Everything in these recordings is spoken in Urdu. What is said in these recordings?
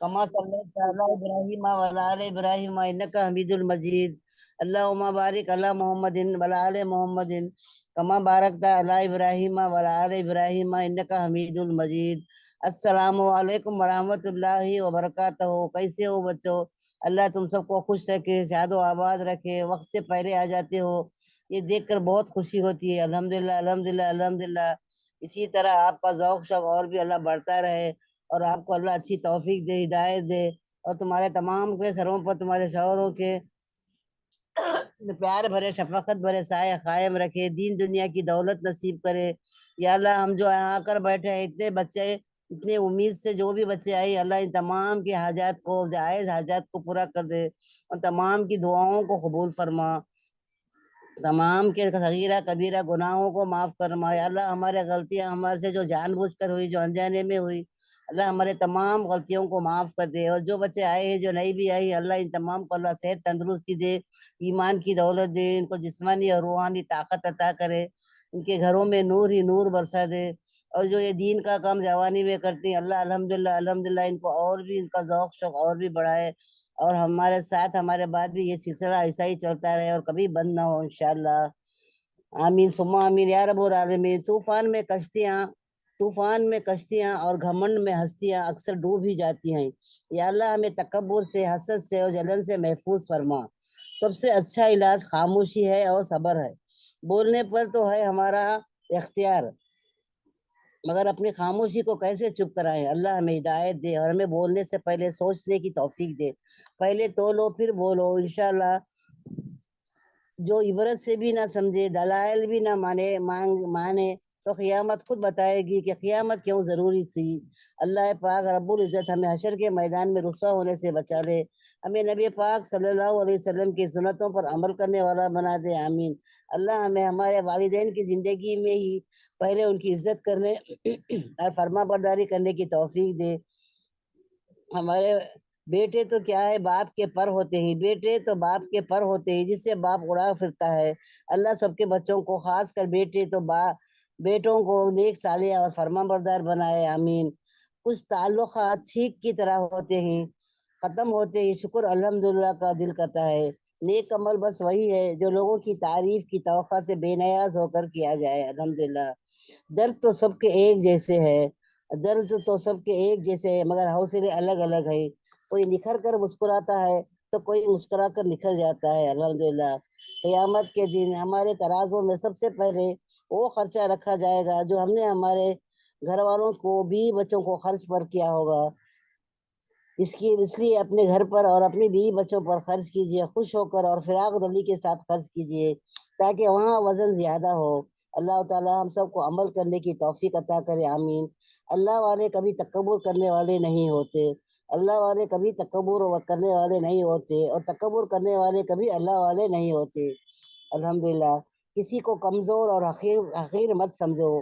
كما صليت على إبراهيم وعلى آل إبراهيم إنك حميد مجيد. اللهم بارك على محمد وعلى آل محمد كما باركت على إبراهيم وعلى آل إبراهيم إنك حميد مجيد. السلام علیکم ورحمۃ اللہ وبرکاتہ. کیسے ہو بچوں؟ اللہ تم سب کو خوش رکھے، شاد و آباد رکھے. وقت سے پہلے آ جاتے ہو، یہ دیکھ کر بہت خوشی ہوتی ہے. الحمدللہ الحمدللہ الحمدللہ. اسی طرح آپ کا ذوق شوق اور بھی اللہ بڑھتا رہے، اور آپ کو اللہ اچھی توفیق دے، ہدایت دے، اور تمہارے تمام کے سروں پر تمہارے شوہروں کے پیار بھرے شفقت بھرے سائے قائم رکھے، دین دنیا کی دولت نصیب کرے. یا اللہ ہم جو یہاں کر بیٹھے ہیں اتنے بچے، اتنے امید سے جو بھی بچے آئے، اللہ ان تمام کی حاجات کو، جائز حاجات کو پورا کر دے، اور تمام کی دعاؤں کو قبول فرما، تمام کے صغیرہ کبیرہ گناہوں کو معاف فرما. یا اللہ ہمارے غلطیاں ہمارے سے جو جان بوجھ کر ہوئی، جو انجانے میں ہوئی، اللہ ہمارے تمام غلطیوں کو معاف کر دے. اور جو بچے آئے ہیں، جو نہیں بھی آئی، اللہ ان تمام کو اللہ صحت تندرستی دے، ایمان کی دولت دے، ان کو جسمانی اور روحانی طاقت عطا کرے، ان کے گھروں میں نور ہی نور برسا دے. اور جو یہ دین کا کام جوانی میں کرتے ہیں، اللہ الحمدللہ الحمدللہ ان کو اور بھی، ان کا ذوق شوق اور بھی بڑھائے، اور ہمارے ساتھ ہمارے بعد بھی یہ سلسلہ ایسا ہی چلتا رہے اور کبھی بند نہ ہو انشاءاللہ. آمین ثم آمین یا رب العالمین. طوفان میں کشتیاں اور گھمنڈ میں ہستیاں اکثر ڈوب ہی جاتی ہیں. یا اللہ ہمیں تکبر سے، حسد سے اور جلن سے محفوظ فرما. سب سے اچھا علاج خاموشی ہے اور صبر ہے. بولنے پر تو ہے ہمارا اختیار، مگر اپنی خاموشی کو کیسے چپ کرائیں. اللہ ہمیں ہدایت دے، اور ہمیں بولنے سے پہلے سوچنے کی توفیق دے. پہلے تولو پھر بولو انشاءاللہ. جو عبرت سے بھی نہ سمجھے، دلائل بھی نہ مانے تو قیامت خود بتائے گی کہ قیامت کیوں ضروری تھی. اللہ پاک رب العزت ہمیں حشر کے میدان میں رسوا ہونے سے بچا لے. ہمیں نبی پاک صلی اللہ علیہ وسلم کی سنتوں پر عمل کرنے والا بنا دے. آمین. اللہ ہمیں ہمارے والدین کی زندگی میں ہی پہلے ان کی عزت کرنے اور فرما برداری کرنے کی توفیق دے. ہمارے بیٹے تو کیا ہے، باپ کے پر ہوتے ہیں، بیٹے تو باپ کے پر ہوتے ہیں جس سے باپ اڑا پھرتا ہے. اللہ سب کے بچوں کو، خاص کر بیٹوں کو نیک صالح اور فرما بردار بنائے. آمین. کچھ تعلقات چھینک کی طرح ہوتے ہیں، ختم ہوتے ہی شکر الحمدللہ کا دل کرتا ہے. نیک عمل بس وہی ہے جو لوگوں کی تعریف کی توقع سے بے نیاز ہو کر کیا جائے. الحمدللہ. درد تو سب کے ایک جیسے ہے، مگر حوصلے الگ الگ ہے. کوئی نکھر کر مسکراتا ہے تو کوئی مسکرا کر نکھر جاتا ہے. الحمدللہ. قیامت کے دن ہمارے ترازوں میں سب سے پہلے وہ خرچہ رکھا جائے گا جو ہم نے ہمارے گھر والوں کو، بھی بچوں کو خرچ پر کیا ہوگا. اس لیے اپنے گھر پر اور اپنی بیوی بچوں پر خرچ کیجیے، خوش ہو کر اور فراغ دلی کے ساتھ خرچ کیجیے، تاکہ وہاں وزن زیادہ ہو. اللہ تعالی ہم سب کو عمل کرنے کی توفیق عطا کرے. آمین. اللہ والے کبھی تکبر کرنے والے نہیں ہوتے، اللہ والے کبھی تکبر کرنے والے نہیں ہوتے، اور تکبر کرنے والے کبھی اللہ والے نہیں ہوتے. الحمدللہ. کسی کو کمزور اور حقیر مت سمجھو،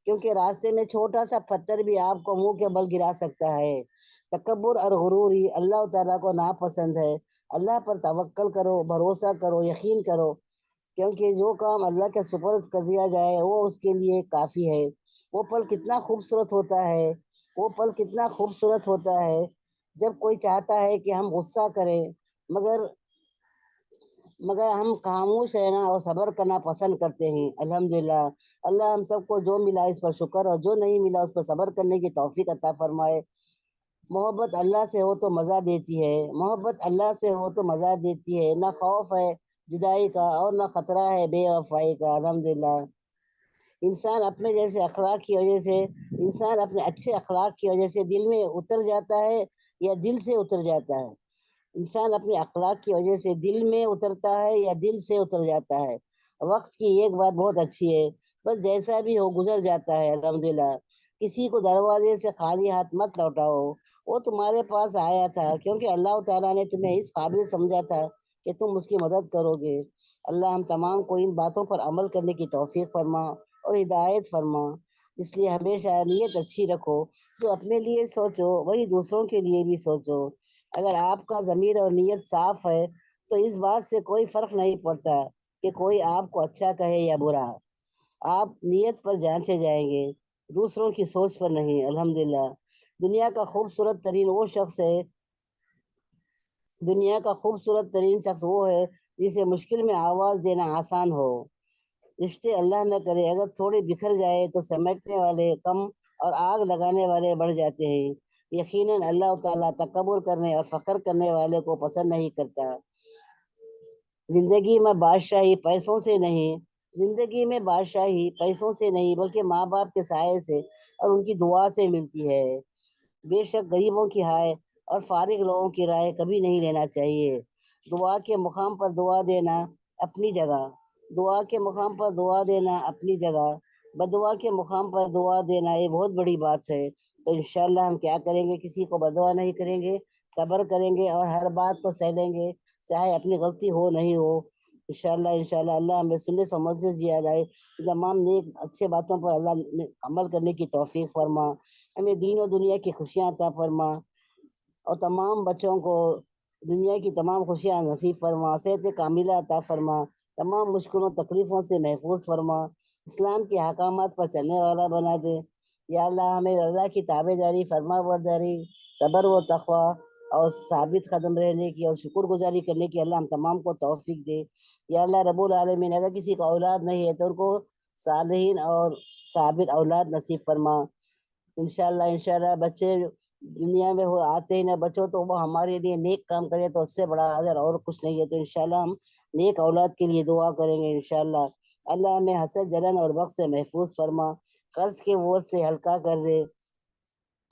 کیونکہ راستے میں چھوٹا سا پتھر بھی آپ کو منہ کے بل گرا سکتا ہے. تکبر اور غرور ہی اللہ تعالیٰ کو ناپسند ہے. اللہ پر توکل کرو، بھروسہ کرو، یقین کرو، کیونکہ جو کام اللہ کے سپرد کر دیا جائے وہ اس کے لیے کافی ہے. وہ پل کتنا خوبصورت ہوتا ہے جب کوئی چاہتا ہے کہ ہم غصہ کریں، مگر ہم خاموش رہنا اور صبر کرنا پسند کرتے ہیں. الحمدللہ. اللہ ہم سب کو جو ملا اس پر شکر، اور جو نہیں ملا اس پر صبر کرنے کی توفیق عطا فرمائے. محبت اللہ سے ہو تو مزہ دیتی ہے. نہ خوف ہے جدائی کا اور نہ خطرہ ہے بے وفائی کا. الحمدللہ. انسان اپنے اچھے اخلاق کی وجہ سے دل میں اتر جاتا ہے یا دل سے اتر جاتا ہے. انسان اپنے اخلاق کی وجہ سے دل میں اترتا ہے یا دل سے اتر جاتا ہے. وقت کی ایک بات بہت اچھی ہے، بس جیسا بھی ہو گزر جاتا ہے. الحمدللہ. کسی کو دروازے سے خالی ہاتھ مت لوٹاؤ، وہ تمہارے پاس آیا تھا کیونکہ اللہ تعالیٰ نے تمہیں اس قابل سمجھا تھا کہ تم اس کی مدد کرو گے. اللہ ہم تمام کو ان باتوں پر عمل کرنے کی توفیق فرما اور ہدایت فرما. اس لیے ہمیشہ نیت اچھی رکھو، جو اپنے لیے سوچو وہی دوسروں کے لیے بھی سوچو. اگر آپ کا ضمیر اور نیت صاف ہے تو اس بات سے کوئی فرق نہیں پڑتا کہ کوئی آپ کو اچھا کہے یا برا. آپ نیت پر جانچے جائیں گے، دوسروں کی سوچ پر نہیں. الحمدللہ. دنیا کا خوبصورت ترین وہ شخص ہے دنیا کا خوبصورت ترین شخص وہ ہے جسے مشکل میں آواز دینا آسان ہو۔ رشتے اللہ نہ کرے اگر تھوڑے بکھر جائے تو سمیٹنے والے کم اور آگ لگانے والے بڑھ جاتے ہیں۔ یقیناً اللہ تعالیٰ تکبر کرنے اور فخر کرنے والے کو پسند نہیں کرتا۔ زندگی میں بادشاہی پیسوں سے نہیں زندگی میں بادشاہی پیسوں سے نہیں بلکہ ماں باپ کے سائے سے اور ان کی دعا سے ملتی ہے۔ بے شک غریبوں کی ہائے اور فارغ لوگوں کی رائے کبھی نہیں لینا چاہیے۔ دعا کے مقام پر دعا دینا اپنی جگہ دعا کے مقام پر دعا دینا اپنی جگہ بدعا کے مقام پر دعا دینا یہ بہت بڑی بات ہے۔ تو انشاءاللہ ہم کیا کریں گے، کسی کو بدعا نہیں کریں گے، صبر کریں گے اور ہر بات کو سہ لیں گے، چاہے اپنی غلطی ہو نہیں ہو۔ انشاءاللہ اللہ ہمیں سننے سمجھنے سے یاد آئے، تمام نیک اچھے باتوں پر اللہ عمل کرنے کی توفیق فرما، ہمیں دین و دنیا کی خوشیاں عطا فرما، اور تمام بچوں کو دنیا کی تمام خوشیاں نصیب فرما، صحت کاملہ عطا فرما، تمام مشکلوں تکلیفوں سے محفوظ فرما، اسلام کے احکامات پر چلنے والا بنا دے۔ یا اللہ ہمیں اللہ کی تابع داری، فرما برداری، صبر و تقوی اور ثابت قدم رہنے کی اور شکر گزاری کرنے کی اللہ ہم تمام کو توفیق دے۔ یا اللہ رب العالمین اگر کسی کا اولاد نہیں ہے تو ان کو صالحین اور ثابت اولاد نصیب فرما۔ انشاءاللہ بچے دنیا میں آتے ہی نہ بچوں تو وہ ہمارے لیے نیک کام کرے تو اس سے بڑا اجر اور کچھ نہیں ہے۔ تو انشاءاللہ ہم نیک اولاد کے لیے دعا کریں گے انشاءاللہ۔ اللہ ہمیں حسد، جلن اور بغض سے محفوظ فرما، قرض کے بوجھ سے ہلکا کر دے،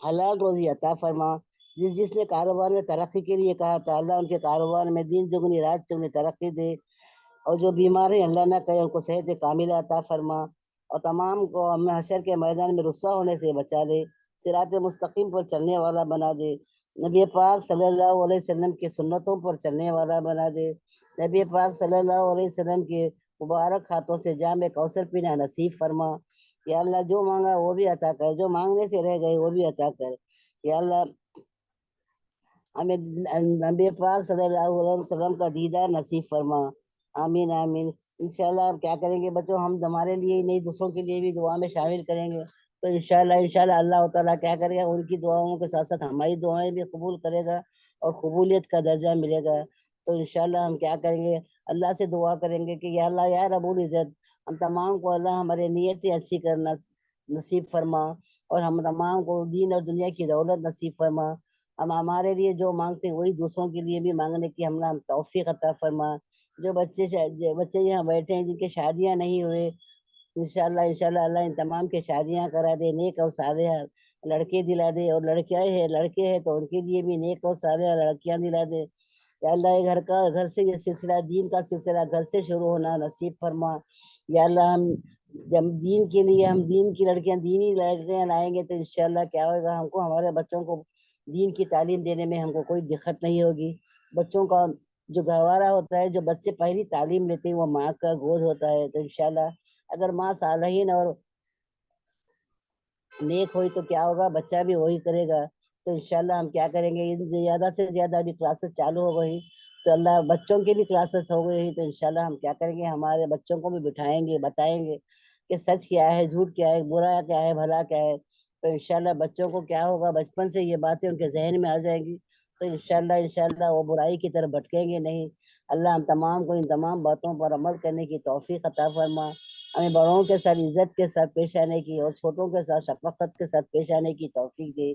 حلال روزی عطا فرما۔ جس نے کاروبار میں ترقی کے لیے کہا تھا اللہ ان کے کاروبار میں دین دگنی رات چگنی ترقی دے، اور جو بیمار ہیں اللہ نہ کرے ان کو صحت کاملہ عطا فرما، اور تمام کو ہمیں حشر کے میدان میں رسوا ہونے سے بچا لے، صراط مستقیم پر چلنے والا بنا دے، نبی پاک صلی اللہ علیہ وسلم کی سنتوں پر چلنے والا بنا دے، نبی پاک صلی اللہ علیہ وسلم کے مبارک ہاتھوں سے جام کوثر پینا نصیب فرما۔ یا اللہ جو مانگا وہ بھی عطا کر، جو مانگنے سے رہ گئے وہ بھی عطا کر۔ یا اللہ ہمیں نبی پاک صلی اللہ علیہ وسلم کا دیدار نصیب فرما، آمین آمین۔ انشاءاللہ ہم کیا کریں گے بچوں، ہم ہمارے لیے ہی نہیں دوسروں کے لیے بھی دعا میں شامل کریں گے، تو انشاءاللہ اللہ تعالیٰ کیا کرے گا، ان کی دعاؤں کے ساتھ ساتھ ہماری دعائیں بھی قبول کرے گا اور قبولیت کا درجہ ملے گا۔ تو انشاءاللہ ہم کیا کریں گے، اللہ سے دعا کریں گے کہ یا اللہ یا رب العزت ہم تمام کو اللہ ہمارے نیتیں اچھی کرنا نصیب فرما، اور ہم تمام کو دین اور دنیا کی دولت نصیب فرما، ہم ہمارے لیے جو مانگتے ہیں وہی دوسروں کے لیے بھی مانگنے کی ہم توفیق عطا فرما۔ جو بچے یہاں بیٹھے ہیں جن کی شادیاں نہیں ہوئے، انشاءاللہ اللہ ان تمام کے شادیاں کرا دے، نیک اور صالح لڑکے دلا دے، اور لڑکے ہیں تو ان کے لیے بھی نیک اور صالح لڑکیاں دلا دے۔ یا اللہ یہ گھر سے یہ سلسلہ دین کا سلسلہ گھر سے شروع ہونا نصیب فرما۔ یا اللہ جب دین کی لڑکیاں دینی لڑکیاں لائیں گے تو انشاءاللہ کیا ہوگا، ہم کو ہمارے بچوں کو دین کی تعلیم دینے میں ہم کو کوئی دقت نہیں ہوگی۔ بچوں کا جو گہوارہ ہوتا ہے، جو بچے پہلی تعلیم لیتے ہیں وہ ماں کا گود ہوتا ہے، تو انشاءاللہ اگر ماں صالحین اور نیک ہوئی تو کیا ہوگا، بچہ بھی وہی کرے گا۔ تو انشاءاللہ ہم کیا کریں گے، ان زیادہ سے زیادہ ابھی کلاسز چالو ہو گئی تو اللہ بچوں کی بھی کلاسز ہو گئی، تو انشاءاللہ ہم کیا کریں گے، ہمارے بچوں کو بھی بٹھائیں گے، بتائیں گے کہ سچ کیا ہے، جھوٹ کیا ہے، برا کیا ہے، بھلا کیا ہے۔ تو انشاءاللہ بچوں کو کیا ہوگا، بچپن سے یہ باتیں ان کے ذہن میں آ جائیں گی، تو انشاءاللہ وہ برائی کی طرف بھٹکیں گے نہیں۔ اللہ ہم تمام کو ان تمام باتوں پر عمل کرنے کی توفیق عطا فرما، ہمیں بڑوں کے ساتھ عزت کے ساتھ پیش آنے کی اور چھوٹوں کے ساتھ شفقت کے ساتھ پیش آنے کی توفیق دے،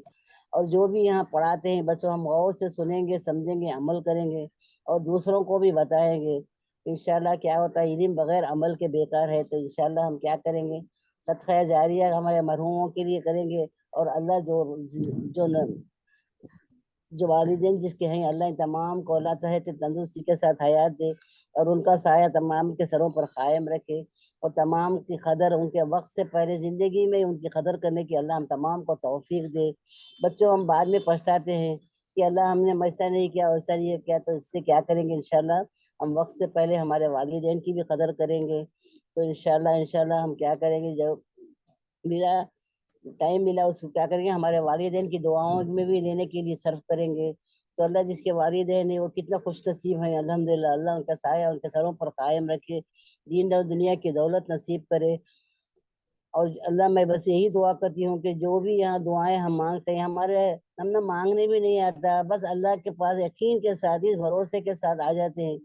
اور جو بھی یہاں پڑھاتے ہیں بچوں ہم غور سے سنیں گے، سمجھیں گے، عمل کریں گے اور دوسروں کو بھی بتائیں گے۔ انشاءاللہ کیا ہوتا ہے، علم بغیر عمل کے بیکار ہے، تو انشاءاللہ ہم کیا کریں گے، صدقہ جاریہ ہمارے مرحوموں کے لیے کریں گے، اور اللہ جو جو والدین جس کے ہیں اللہ ان تمام کو اللہ صحت تندرستی کے ساتھ حیات دے، اور ان کا سایہ تمام کے سروں پر قائم رکھے، اور تمام کی قدر ان کے وقت سے پہلے زندگی میں ان کی قدر کرنے کی اللہ ہم تمام کو توفیق دے۔ بچوں ہم بعد میں پچھتاتے ہیں کہ اللہ ہم نے ایسا نہیں کیا ویسا نہیں کیا، تو اس سے کیا کریں گے، انشاءاللہ ہم وقت سے پہلے ہمارے والدین کی بھی قدر کریں گے۔ تو انشاءاللہ ہم کیا کریں گے، جب ملا ٹائم ملا اس کو کیا کریں گے، ہمارے والدین کی دعاؤں میں بھی لینے کے لیے صرف کریں گے۔ تو اللہ جس کے والدین ہیں وہ کتنا خوش نصیب ہیں، الحمدللہ اللہ ان کا سایہ ان کے سروں پر قائم رکھے، دین اور دنیا کی دولت نصیب کرے، اور اللہ میں بس یہی دعا کرتی ہوں کہ جو بھی یہاں دعائیں ہم مانگتے ہیں ہمارے ہم نہ مانگنے بھی نہیں آتا، بس اللہ کے پاس یقین کے ساتھ اس بھروسے کے ساتھ آ جاتے ہیں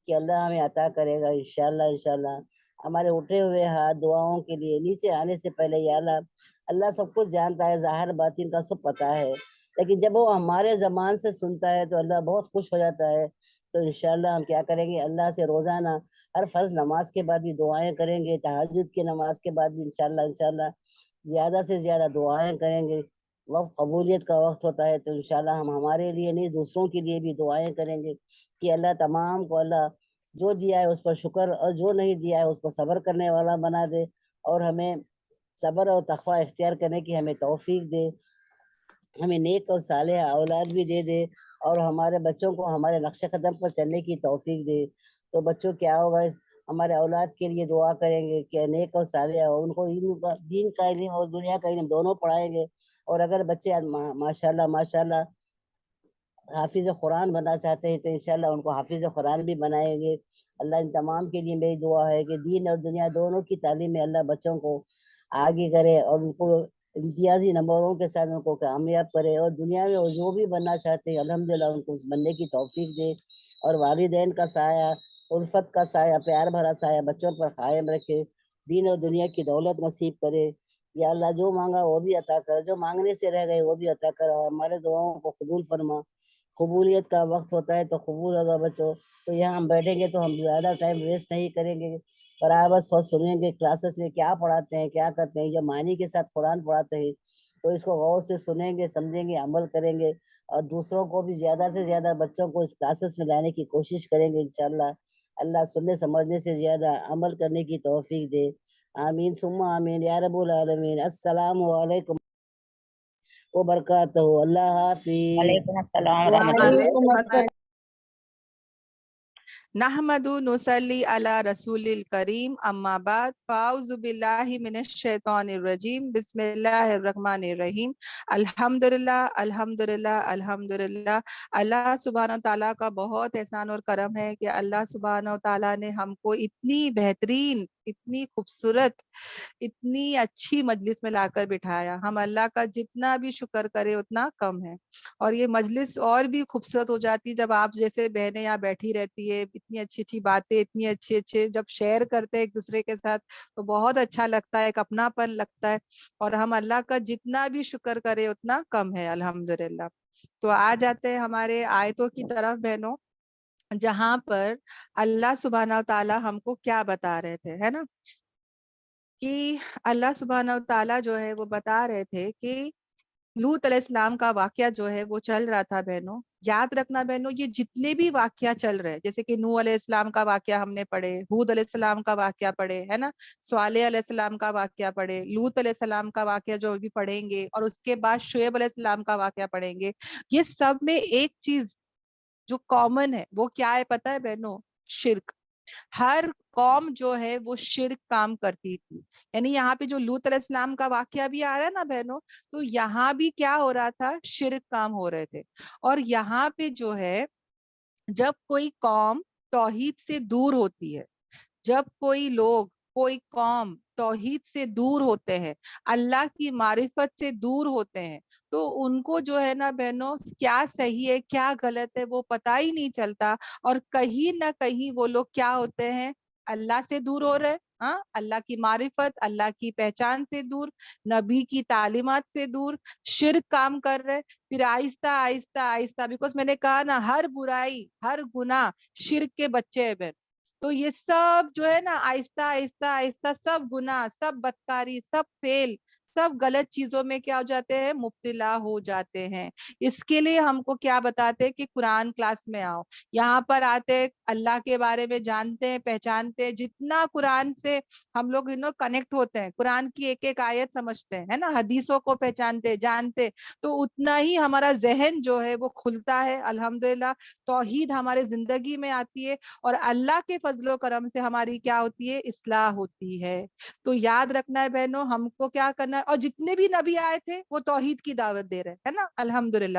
کہ اللہ ہمیں عطا کرے گا انشاءاللہ انشاءاللہ۔ ہمارے اٹھے ہوئے ہاتھ دعاؤں کے لیے نیچے آنے سے پہلے یا اللہ، اللہ سب کچھ جانتا ہے، ظاہر باطن کا سب پتہ ہے، لیکن جب وہ ہمارے زبان سے سنتا ہے تو اللہ بہت خوش ہو جاتا ہے۔ تو انشاءاللہ ہم کیا کریں گے، اللہ سے روزانہ ہر فرض نماز کے بعد بھی دعائیں کریں گے، تہجد کی نماز کے بعد بھی انشاءاللہ انشاءاللہ زیادہ سے زیادہ دعائیں کریں گے۔ وقت قبولیت کا وقت ہوتا ہے تو انشاءاللہ ہم ہمارے لیے نہیں دوسروں کے لیے بھی دعائیں کریں گے کہ اللہ تمام کو اللہ جو دیا ہے اس پر شکر اور جو نہیں دیا ہے اس پر صبر کرنے والا بنا دے، اور ہمیں صبر اور تقوی اختیار کرنے کی ہمیں توفیق دے، ہمیں نیک اور صالح اولاد بھی دے دے، اور ہمارے بچوں کو ہمارے نقش قدم پر چلنے کی توفیق دے۔ تو بچوں کیا ہوگا، ہمارے اولاد کے لیے دعا کریں گے کہ نیک اور صالح ہو، ان کو دین کا علم اور دنیا کا علم دونوں پڑھائیں گے۔ اور اگر بچے ماشاءاللہ ماشاءاللہ حافظ قرآن بننا چاہتے ہیں تو انشاءاللہ ان کو حافظ قرآن بھی بنائیں گے۔ اللہ ان تمام کے لیے میری دعا ہے کہ دین اور دنیا دونوں کی تعلیم میں اللہ بچوں کو آگے کرے اور ان کو امتیازی نمبروں کے ساتھ ان کو کامیاب کرے، اور دنیا میں وہ جو بھی بننا چاہتے ہیں الحمدللہ ان کو اس بننے کی توفیق دے، اور والدین کا سایہ، الفت کا سایہ، پیار بھرا سایہ بچوں پر قائم رکھے، دین اور دنیا کی دولت نصیب کرے۔ یا اللہ جو مانگا وہ بھی عطا کر، جو مانگنے سے رہ گئے وہ بھی عطا کر، اور ہمارے دعاؤں کو قبول فرما۔ قبولیت کا وقت ہوتا ہے تو قبول ہوگا بچوں، تو یہاں ہم بیٹھیں گے تو ہم زیادہ ٹائم ویسٹ نہیں کریں گے، برابر سنیں گے کلاسز میں کیا پڑھاتے ہیں کیا کرتے ہیں، جب معنی کے ساتھ قرآن پڑھاتے ہیں تو اس کو غور سے سنیں گے، سمجھیں گے، عمل کریں گے، اور دوسروں کو بھی زیادہ سے زیادہ بچوں کو اس کلاسز میں لانے کی کوشش کریں گے انشاءاللہ۔ اللہ سننے سمجھنے سے زیادہ عمل کرنے کی توفیق دے، آمین ثم آمین یا رب العالمین۔ السلام علیکم وبرکاتہ، اللہ حافظ۔ وعلیکم السلام ورحمۃ اللہ۔ وعلیکم السلام۔ نحمدو نصلی علی رسول الکریم، اما بعد، فاعوذ باللہ من الشیطان الرجیم، بسم اللہ الرحمن الرحیم۔ الحمدللہ الحمدللہ الحمدللہ۔ اللہ سبحانہ تعالیٰ کا بہت احسان اور کرم ہے کہ اللہ سبحانہ تعالیٰ نے ہم کو اتنی بہترین، اتنی خوبصورت، اتنی اچھی مجلس میں لا کر بٹھایا۔ ہم اللہ کا جتنا بھی شکر کرے اتنا کم ہے، اور یہ مجلس اور بھی خوبصورت ہو جاتی جب آپ جیسے بہنیں یہاں بیٹھی رہتی ہے، اتنی اچھی اچھی باتیں، اتنی اچھے جب شیئر کرتے ہیں ایک دوسرے کے ساتھ تو بہت اچھا لگتا ہے، ایک اپناپن لگتا ہے، اور ہم اللہ کا جتنا بھی شکر کرے اتنا کم ہے الحمدللہ۔ تو آ جاتے ہیں ہمارے آیتوں کی طرف بہنوں، جہاں پر اللہ سبحانہ تعالیٰ ہم کو کیا بتا رہے تھے، ہے نا، کہ اللہ سبحانہ تعالیٰ جو ہے وہ بتا رہے تھے کہ لوط علیہ السلام کا واقعہ جو ہے وہ چل رہا تھا بہنوں۔ یاد رکھنا بہنوں، یہ جتنے بھی واقعہ چل رہے، جیسے کہ نوح علیہ السلام کا واقعہ ہم نے پڑھے، ہود علیہ السلام کا واقعہ پڑھے، ہے نا، صالح علیہ السلام کا واقعہ پڑھے، لوط علیہ السلام کا واقعہ جو بھی پڑھیں گے، اور اس کے بعد شعیب علیہ السلام کا واقعہ پڑھیں گے، یہ سب میں ایک چیز جو کامن ہے وہ کیا ہے پتہ ہے بہنوں؟ شرک۔ ہر قوم جو ہے وہ شرک کام کرتی تھی، یعنی یہاں پہ جو لوط علیہ السلام کا واقعہ بھی آ رہا ہے نا بہنوں، تو یہاں بھی کیا ہو رہا تھا؟ شرک کام ہو رہے تھے۔ اور یہاں پہ جو ہے جب کوئی قوم توحید سے دور ہوتی ہے، جب کوئی لوگ، کوئی قوم توحید سے دور ہوتے ہیں، اللہ کی معرفت سے دور ہوتے ہیں، تو ان کو جو ہے نا بہنوں کیا صحیح ہے کیا غلط ہے وہ پتہ ہی نہیں چلتا، اور کہیں نہ کہیں وہ لوگ کیا ہوتے ہیں؟ اللہ سے دور ہو رہے، ہاں، اللہ کی معرفت، اللہ کی پہچان سے دور، نبی کی تعلیمات سے دور، شرک کام کر رہے، پھر آہستہ آہستہ آہستہ، بیکاز میں نے کہا نا ہر برائی، ہر گناہ شرک کے بچے ہیں بہن، تو یہ سب جو ہے نا آہستہ آہستہ آہستہ سب گناہ، سب بدکاری، سب فیل، سب غلط چیزوں میں کیا ہو جاتے ہیں؟ مبتلا ہو جاتے ہیں۔ اس کے لیے ہم کو کیا بتاتے ہیں کہ قرآن کلاس میں آؤ، یہاں پر آتے اللہ کے بارے میں جانتے ہیں، پہچانتے ہیں، جتنا قرآن سے ہم لوگ کنیکٹ ہوتے ہیں، قرآن کی ایک ایک آیت سمجھتے ہیں، ہے نا، حدیثوں کو پہچانتے جانتے، تو اتنا ہی ہمارا ذہن جو ہے وہ کھلتا ہے الحمدللہ، توحید ہمارے زندگی میں آتی ہے، اور اللہ کے فضل و کرم سے ہماری کیا ہوتی ہے؟ اصلاح ہوتی ہے۔ تو یاد رکھنا ہے بہنوں، ہم کو کیا کرنا ہے، اور جتنے بھی نبی آئے تھے وہ توحید کی دعوت دے رہے ہیں نا الحمدللہ،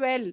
12,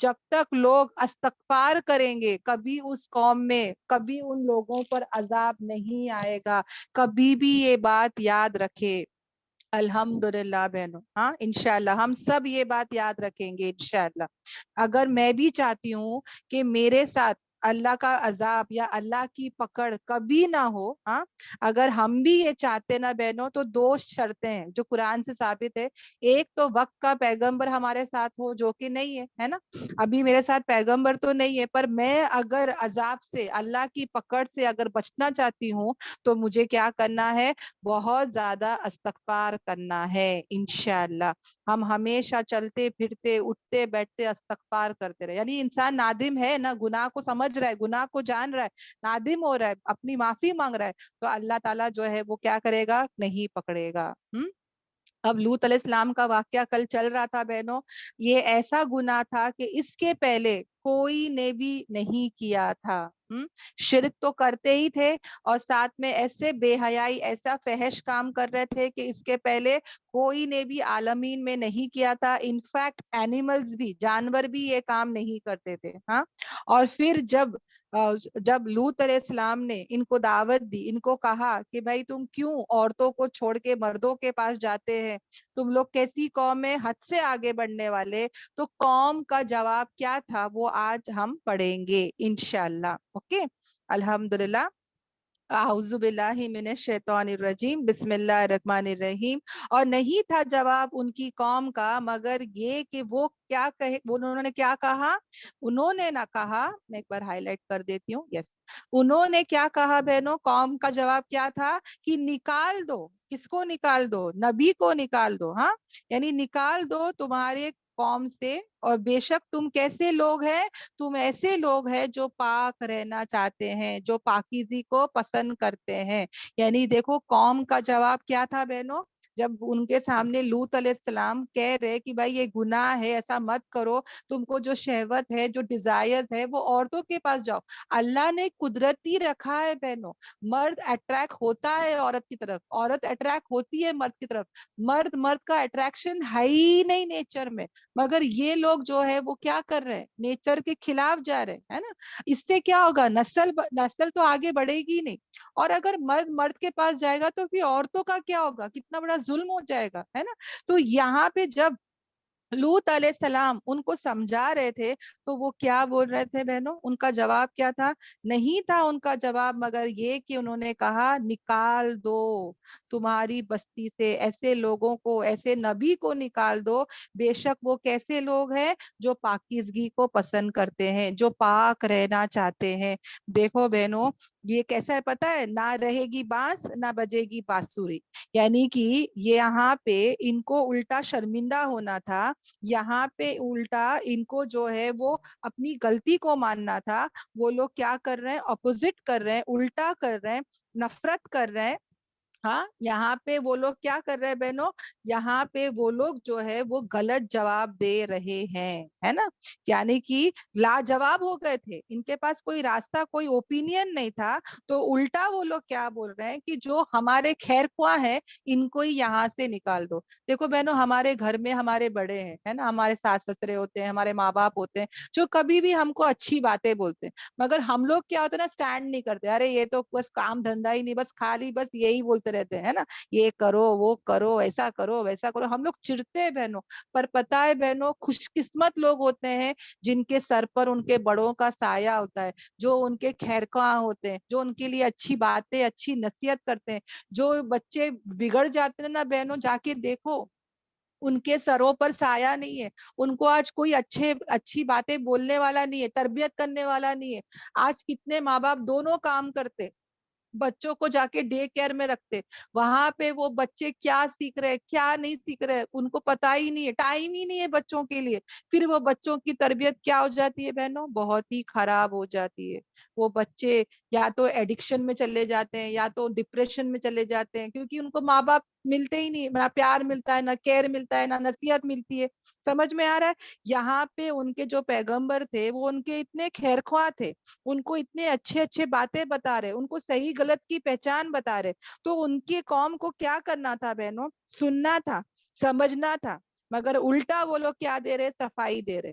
جب تک لوگ استغفار کریں گے کبھی اس قوم میں کبھی ان لوگوں پر عذاب نہیں آئے گا. کبھی بھی یہ بات یاد رکھے. الحمدللہ بہنوں, ہاں انشاءاللہ ہم سب یہ بات یاد رکھیں گے انشاءاللہ. اگر میں بھی چاہتی ہوں کہ میرے ساتھ اللہ کا عذاب یا اللہ کی پکڑ کبھی نہ ہو, ہاں اگر ہم بھی یہ چاہتے نا بہنوں, تو 2 شرطیں ہیں جو قرآن سے ثابت ہے. ایک تو وقت کا پیغمبر ہمارے ساتھ ہو, جو کہ نہیں ہے نا, ابھی میرے ساتھ پیغمبر تو نہیں ہے, پر میں اگر عذاب سے اللہ کی پکڑ سے اگر بچنا چاہتی ہوں تو مجھے کیا کرنا ہے, بہت زیادہ استغفار کرنا ہے انشاءاللہ. ہم ہمیشہ چلتے پھرتے اٹھتے بیٹھتے استغفار کرتے رہے. یعنی انسان نادم ہے نا, گناہ کو سمجھ رہا ہے, گناہ کو جان رہا ہے, نادم ہو رہا ہے, اپنی معافی مانگ رہا ہے, تو اللہ تعالیٰ جو ہے وہ کیا کرے گا, نہیں پکڑے گا. اب لوط علیہ السلام کا واقعہ کل چل رہا تھا بہنوں. یہ ایسا گناہ تھا کہ اس کے پہلے کوئی نے بھی نہیں کیا تھا. شرک تو کرتے ہی تھے, اور ساتھ میں ایسے بے حیائی ایسا فحش کام کر رہے تھے کہ اس کے پہلے کوئی نے بھی عالمین میں نہیں کیا تھا. انفیکٹ اینیملز بھی, جانور بھی یہ کام نہیں کرتے تھے. ہاں, اور پھر جب لوط علیہ السلام نے ان کو دعوت دی, ان کو کہا کہ بھائی تم کیوں عورتوں کو چھوڑ کے مردوں کے پاس جاتے ہیں, تم لوگ کیسی قوم ہے, حد سے آگے بڑھنے والے, تو قوم کا جواب کیا تھا وہ آج ہم پڑھیں گے انشاءاللہ. اوکے, الحمدللہ. اعوذ باللہ من الشیطان الرجیم, بسم اللہ الرحمن الرحیم. اور نہیں تھا جواب ان کی قوم کا مگر یہ کہ وہ کیا کہے, انہوں نے کیا کہا, انہوں نے نہ کہا, میں ایک بار ہائی لائٹ کر دیتی ہوں, یس, انہوں نے کیا کہا بہنوں, قوم کا جواب کیا تھا کہ نکال دو. کس کو نکال دو, نبی کو نکال دو. ہاں, یعنی نکال دو تمہارے قوم سے, اور بے شک تم کیسے لوگ ہیں, تم ایسے لوگ ہیں جو پاک رہنا چاہتے ہیں, جو پاکیزی کو پسند کرتے ہیں. یعنی دیکھو قوم کا جواب کیا تھا بہنوں, جب ان کے سامنے لوط علیہ السلام کہہ رہے کہ بھائی یہ گناہ ہے, ایسا مت کرو, تم کو جو شہوت ہے, جو ڈیزائرز ہے, وہ عورتوں کے پاس جاؤ. اللہ نے قدرتی رکھا ہے بہنوں, مرد اٹریکٹ ہوتا ہے عورت کی طرف, عورت اٹریکٹ ہوتی ہے مرد کی طرف. مرد کا اٹریکشن ہے ہی نہیں نیچر میں, مگر یہ لوگ جو ہے وہ کیا کر رہے ہیں, نیچر کے خلاف جا رہے ہیں نا. اس سے کیا ہوگا, نسل تو آگے بڑھے گی نہیں. اور اگر مرد کے پاس جائے گا تو پھر عورتوں کا کیا ہوگا, کتنا بڑا ظلم ہو جائے گا, ہے نا. تو یہاں پہ جب لوط علیہ السلام ان کو سمجھا رہے تھے تو وہ کیا بول رہے تھے بہنوں, ان کا جواب کیا تھا, نہیں تھا ان کا جواب مگر یہ کہ انہوں نے کہا نکال دو تمہاری بستی سے ایسے لوگوں کو, ایسے نبی کو نکال دو, بے شک وہ کیسے لوگ ہیں جو پاکیزگی کو پسند کرتے ہیں, جو پاک رہنا چاہتے ہیں. دیکھو بہنوں, یہ کیسا ہے پتا ہے, نہ رہے گی بانس نہ بجے گی بانسری. یعنی کہ یہاں پہ ان کو الٹا شرمندہ ہونا تھا, یہاں پہ الٹا ان کو جو ہے وہ اپنی غلطی کو ماننا تھا. وہ لوگ کیا کر رہے ہیں, اپوزٹ کر رہے ہیں, الٹا کر رہے ہیں, نفرت کر رہے ہیں. ہاں, یہاں پہ وہ لوگ کیا کر رہے ہیں بہنوں, یہاں پہ وہ لوگ جو ہے وہ غلط جواب دے رہے ہیں, ہے نا. یعنی کہ لاجواب ہو گئے تھے, ان کے پاس کوئی راستہ, کوئی اوپینین نہیں تھا, تو الٹا وہ لوگ کیا بول رہے ہیں کہ جو ہمارے خیر خواہ ہیں ان کو ہی یہاں سے نکال دو. دیکھو بہنوں, ہمارے گھر میں ہمارے بڑے ہیں, ہے نا, ہمارے ساس سسرے ہوتے ہیں, ہمارے ماں باپ ہوتے ہیں, جو کبھی بھی ہم کو اچھی باتیں بولتے ہیں, مگر ہم لوگ کیا ہوتا ہے نا, سٹینڈ نہیں کرتے, ارے یہ تو بس کام دھندا ہی نہیں, بس خالی بس یہی بولتے رہتے ہیں نا, یہ کرو وہ کرو, ایسا کرو ویسا کرو, ہم لوگ چڑھتے ہیں بہنوں. پر پتہ ہے بہنوں, خوش قسمت لوگ ہوتے ہیں جن کے سر پر ان کے بڑوں کا سایہ ہوتا ہے, جو ان کے خیرخواہ ہوتے ہیں, جو ان کے لیے اچھی باتیں, اچھی نصیحت کرتے ہیں. جو بچے بگڑ جاتے ہیں نا بہنوں, جا کے دیکھو ان کے سروں پر سایہ نہیں ہے, ان کو آج کوئی اچھی باتیں بولنے والا نہیں ہے, تربیت کرنے والا نہیں ہے. آج کتنے ماں باپ دونوں کام کرتے, بچوں کو جا کے ڈے کیئر میں رکھتے, وہاں پہ وہ بچے کیا سیکھ رہے کیا نہیں سیکھ رہے ان کو پتا ہی نہیں ہے, ٹائم ہی نہیں ہے بچوں کے لیے. پھر وہ بچوں کی تربیت کیا ہو جاتی ہے بہنوں, بہت ہی خراب ہو جاتی ہے. وہ بچے یا تو ایڈکشن میں چلے جاتے ہیں یا تو ڈپریشن میں چلے جاتے ہیں, کیونکہ ان کو ماں باپ ملتے ہی نہیں, نہ پیار ملتا ہے, نہ کیئر ملتا ہے, نہ نصیحت ملتی ہے. سمجھ میں آ رہا ہے. یہاں پہ ان کے جو پیغمبر تھے وہ ان کے اتنے خیرخواہ تھے, ان کو اتنے اچھے اچھے باتیں بتا رہے, ان کو صحیح غلط کی پہچان بتا رہے, تو ان کی قوم کو کیا کرنا تھا بہنوں, سننا تھا, سمجھنا تھا. مگر الٹا وہ لوگ کیا دے رہے, صفائی دے رہے.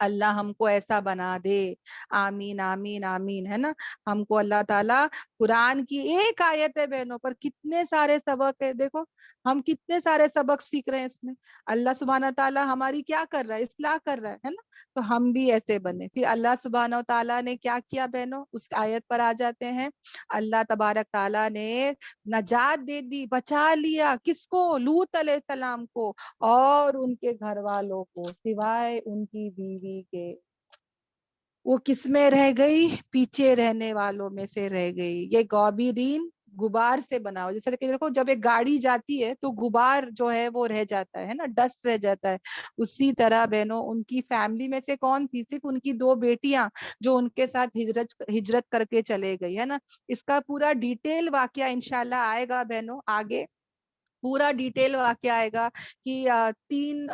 اللہ ہم کو ایسا بنا دے, آمین آمین آمین, ہے نا. ہم کو اللہ تعالیٰ, قرآن کی ایک آیت ہے بہنوں پر کتنے سارے سبق ہے, دیکھو ہم کتنے سارے سبق سیکھ رہے ہیں اس میں. اللہ سبحانہ تعالیٰ ہماری کیا کر رہا ہے, اصلاح کر رہا ہے نا. تو ہم بھی ایسے بنے. پھر اللہ سبحانہ تعالیٰ نے کیا کیا بہنوں, اس آیت پر آ جاتے ہیں. اللہ تبارک تعالیٰ نے نجات دے دی, بچا لیا کس کو, لوط علیہ السلام کو اور ان کے گھر والوں کو, سوائے ان کی بیوی کے. وہ کس میں رہ گئی, پیچھے رہنے والوں میں سے رہ گئی. یہ غابرین غبار سے بنا ہو, جیسے کہ دیکھو جب ایک گاڑی جاتی ہے تو غبار جو ہے وہ رہ جاتا ہے نا, ڈسٹ رہ جاتا ہے. اسی طرح بہنوں ان کی فیملی میں سے کون تھی, صرف ان کی 2 بیٹیاں جو ان کے ساتھ ہجرت کر کے چلے گئی, ہے نا. اس کا پورا ڈیٹیل واقعہ انشاءاللہ آئے گا بہنوں آگے, پورا ڈیٹیل واقعہ آئے گا کہ 3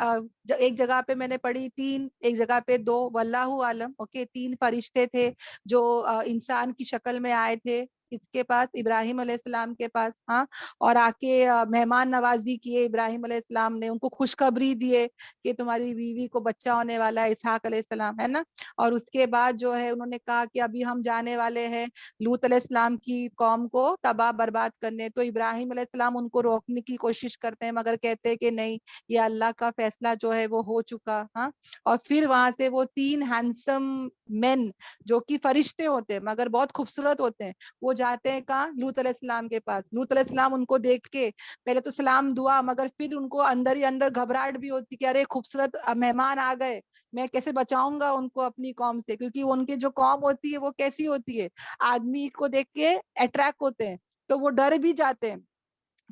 ایک جگہ پہ میں نے پڑھی 3, ایک جگہ پہ 2, واللہ عالم. اوکے, 3 فرشتے تھے جو انسان کی شکل میں آئے تھے کس کے پاس, ابراہیم علیہ السلام کے پاس. ہاں, اور آ کے مہمان نوازی کیے ابراہیم علیہ السلام نے, ان کو خوشخبری دیے کہ تمہاری بیوی کو بچہ ہونے والا ہے, اسحاق علیہ السلام, ہے نا. اور اس کے بعد جو ہے انہوں نے کہا کہ ابھی ہم جانے والے ہیں لوط علیہ السلام کی قوم کو تباہ برباد کرنے. تو ابراہیم علیہ السلام ان کو روکنے کی کوشش کرتے ہیں, مگر کہتے ہیں کہ نہیں, یہ اللہ کا فیصلہ جو ہے وہ ہو چکا. ہاں, اور پھر وہاں سے وہ 3 ہینڈسم مین جو کہ فرشتے ہوتے ہیں مگر بہت خوبصورت ہوتے ہیں, وہ جاتے ہیں کہاں, لوط علیہ السلام کے پاس. لوط علیہ السلام ان کو دیکھ کے پہلے تو سلام دعا, مگر پھر ان کو اندر ہی اندر گھبراہٹ بھی ہوتی کہ ارے خوبصورت مہمان آ گئے, میں کیسے بچاؤں گا ان کو اپنی قوم سے, کیونکہ ان کی جو قوم ہوتی ہے وہ کیسی ہوتی ہے, آدمی کو دیکھ کے اٹریکٹ ہوتے ہیں, تو وہ ڈر بھی جاتے ہیں.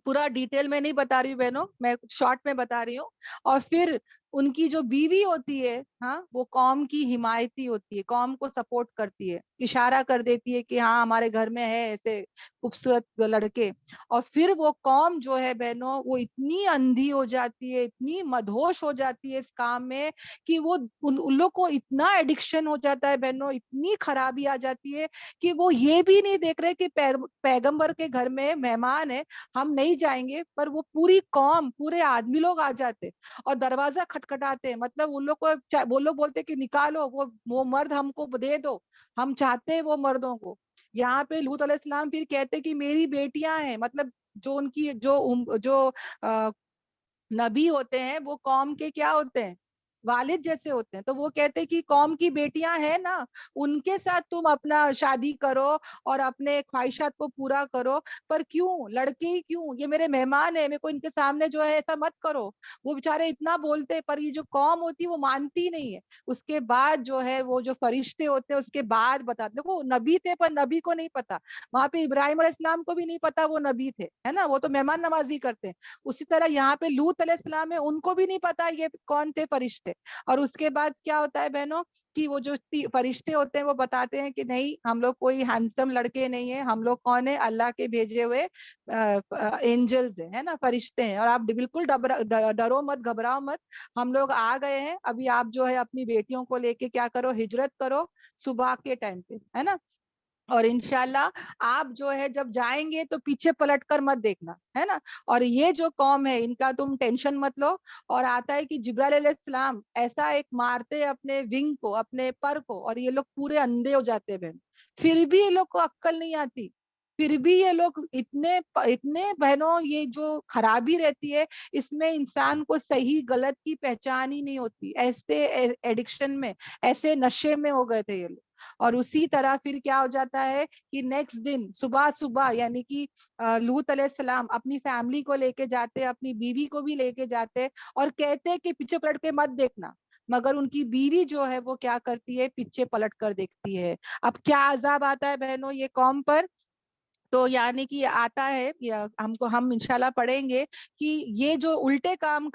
پورا ڈیٹیل میں نہیں بتا رہی ہوں بہنوں, میں شارٹ میں بتا رہی ہوں. اور پھر ان کی جو بیوی ہوتی ہے, ہاں, وہ قوم کی حمایتی ہوتی ہے, قوم کو سپورٹ کرتی ہے, اشارہ کر دیتی ہے کہ ہاں ہمارے گھر میں ہے ایسے خوبصورت لڑکے. اور پھر وہ قوم جو ہے بہنوں وہ اتنی اندھی ہو جاتی ہے, اتنی مدہوش ہو جاتی ہے اس کام میں کہ وہ ان لوگ کو اتنا ایڈکشن ہو جاتا ہے بہنوں, اتنی خرابی آ جاتی ہے کہ وہ یہ بھی نہیں دیکھ رہے کہ پیغمبر کے گھر میں مہمان ہے, ہم نہیں جائیں گے, پر وہ پوری قوم, پورے آدمی لوگ آ جاتے اور دروازہ کھٹکھٹاتے. مطلب ان لوگ کو, وہ لوگ بولتے کہ نکالو وہ مرد ہم کو دے دو, ہم چاہتے ہیں وہ مردوں کو. یہاں پہ لوط علیہ السلام پھر کہتے کہ میری بیٹیاں ہیں, مطلب جو ان کی جو نبی ہوتے ہیں وہ قوم کے کیا ہوتے ہیں, والد جیسے ہوتے ہیں. تو وہ کہتے کہ قوم کی بیٹیاں ہیں نا, ان کے ساتھ تم اپنا شادی کرو اور اپنے خواہشات کو پورا کرو, پر کیوں لڑکے ہی کیوں, یہ میرے مہمان ہیں, میرے کو ان کے سامنے جو ہے ایسا مت کرو. وہ بیچارے اتنا بولتے, پر یہ جو قوم ہوتی ہے وہ مانتی نہیں ہے. اس کے بعد جو ہے وہ جو فرشتے ہوتے ہیں اس کے بعد بتا, دیکھو نبی تھے پر نبی کو نہیں پتا, وہاں پہ ابراہیم علیہ السلام کو بھی نہیں پتا وہ نبی تھے, ہے نا, وہ تو مہمان نوازی کرتے ہیں. اسی طرح یہاں پہ لوط علیہ السلام ہے, ان کو بھی نہیں پتا یہ کون تھے فرشتے. اور اس کے بعد کیا ہوتا ہے بہنوں کہ وہ جو فرشتے ہوتے ہیں وہ بتاتے ہیں کہ نہیں, ہم لوگ کوئی ہینڈسم لڑکے نہیں ہیں, ہم لوگ کون ہیں, اللہ کے بھیجے ہوئے اینجلز ہیں, ہے نا, فرشتے ہیں. اور آپ بالکل ڈرو مت, گھبراؤ مت, ہم لوگ آ گئے ہیں, ابھی آپ جو ہے اپنی بیٹیوں کو لے کے کیا کرو, ہجرت کرو صبح کے ٹائم پہ, ہے نا. اور انشاءاللہ آپ جو ہے جب جائیں گے تو پیچھے پلٹ کر مت دیکھنا, ہے نا. اور یہ جو قوم ہے ان کا تم ٹینشن مت لو. اور آتا ہے کہ جبرائیل علیہ السلام ایسا ایک مارتے اپنے ونگ کو, اپنے پر کو, اور یہ لوگ پورے اندھے ہو جاتے ہیں بہن, پھر بھی یہ لوگ کو عقل نہیں آتی, پھر بھی یہ لوگ اتنے بہنوں, یہ جو خرابی رہتی ہے اس میں انسان کو صحیح غلط کی پہچان ہی نہیں ہوتی. ایسے ایڈکشن میں, ایسے نشے میں ہو گئے تھے یہ لوگ. اور اسی طرح پھر کیا ہو جاتا ہے کہ نیکسٹ دن صبح یعنی کہ لوط علیہ السلام اپنی فیملی کو لے کے جاتے, اپنی بیوی کو بھی لے کے جاتے, اور کہتے کہ پیچھے پلٹ کے مت دیکھنا, مگر ان کی بیوی جو ہے وہ کیا کرتی ہے, پیچھے پلٹ کر دیکھتی ہے. اب کیا عذاب آتا ہے بہنوں یہ قوم پر, تو یعنی کہ آتا ہے, ہم انشاءاللہ پڑھیں گے کہ یہ جو الٹے کام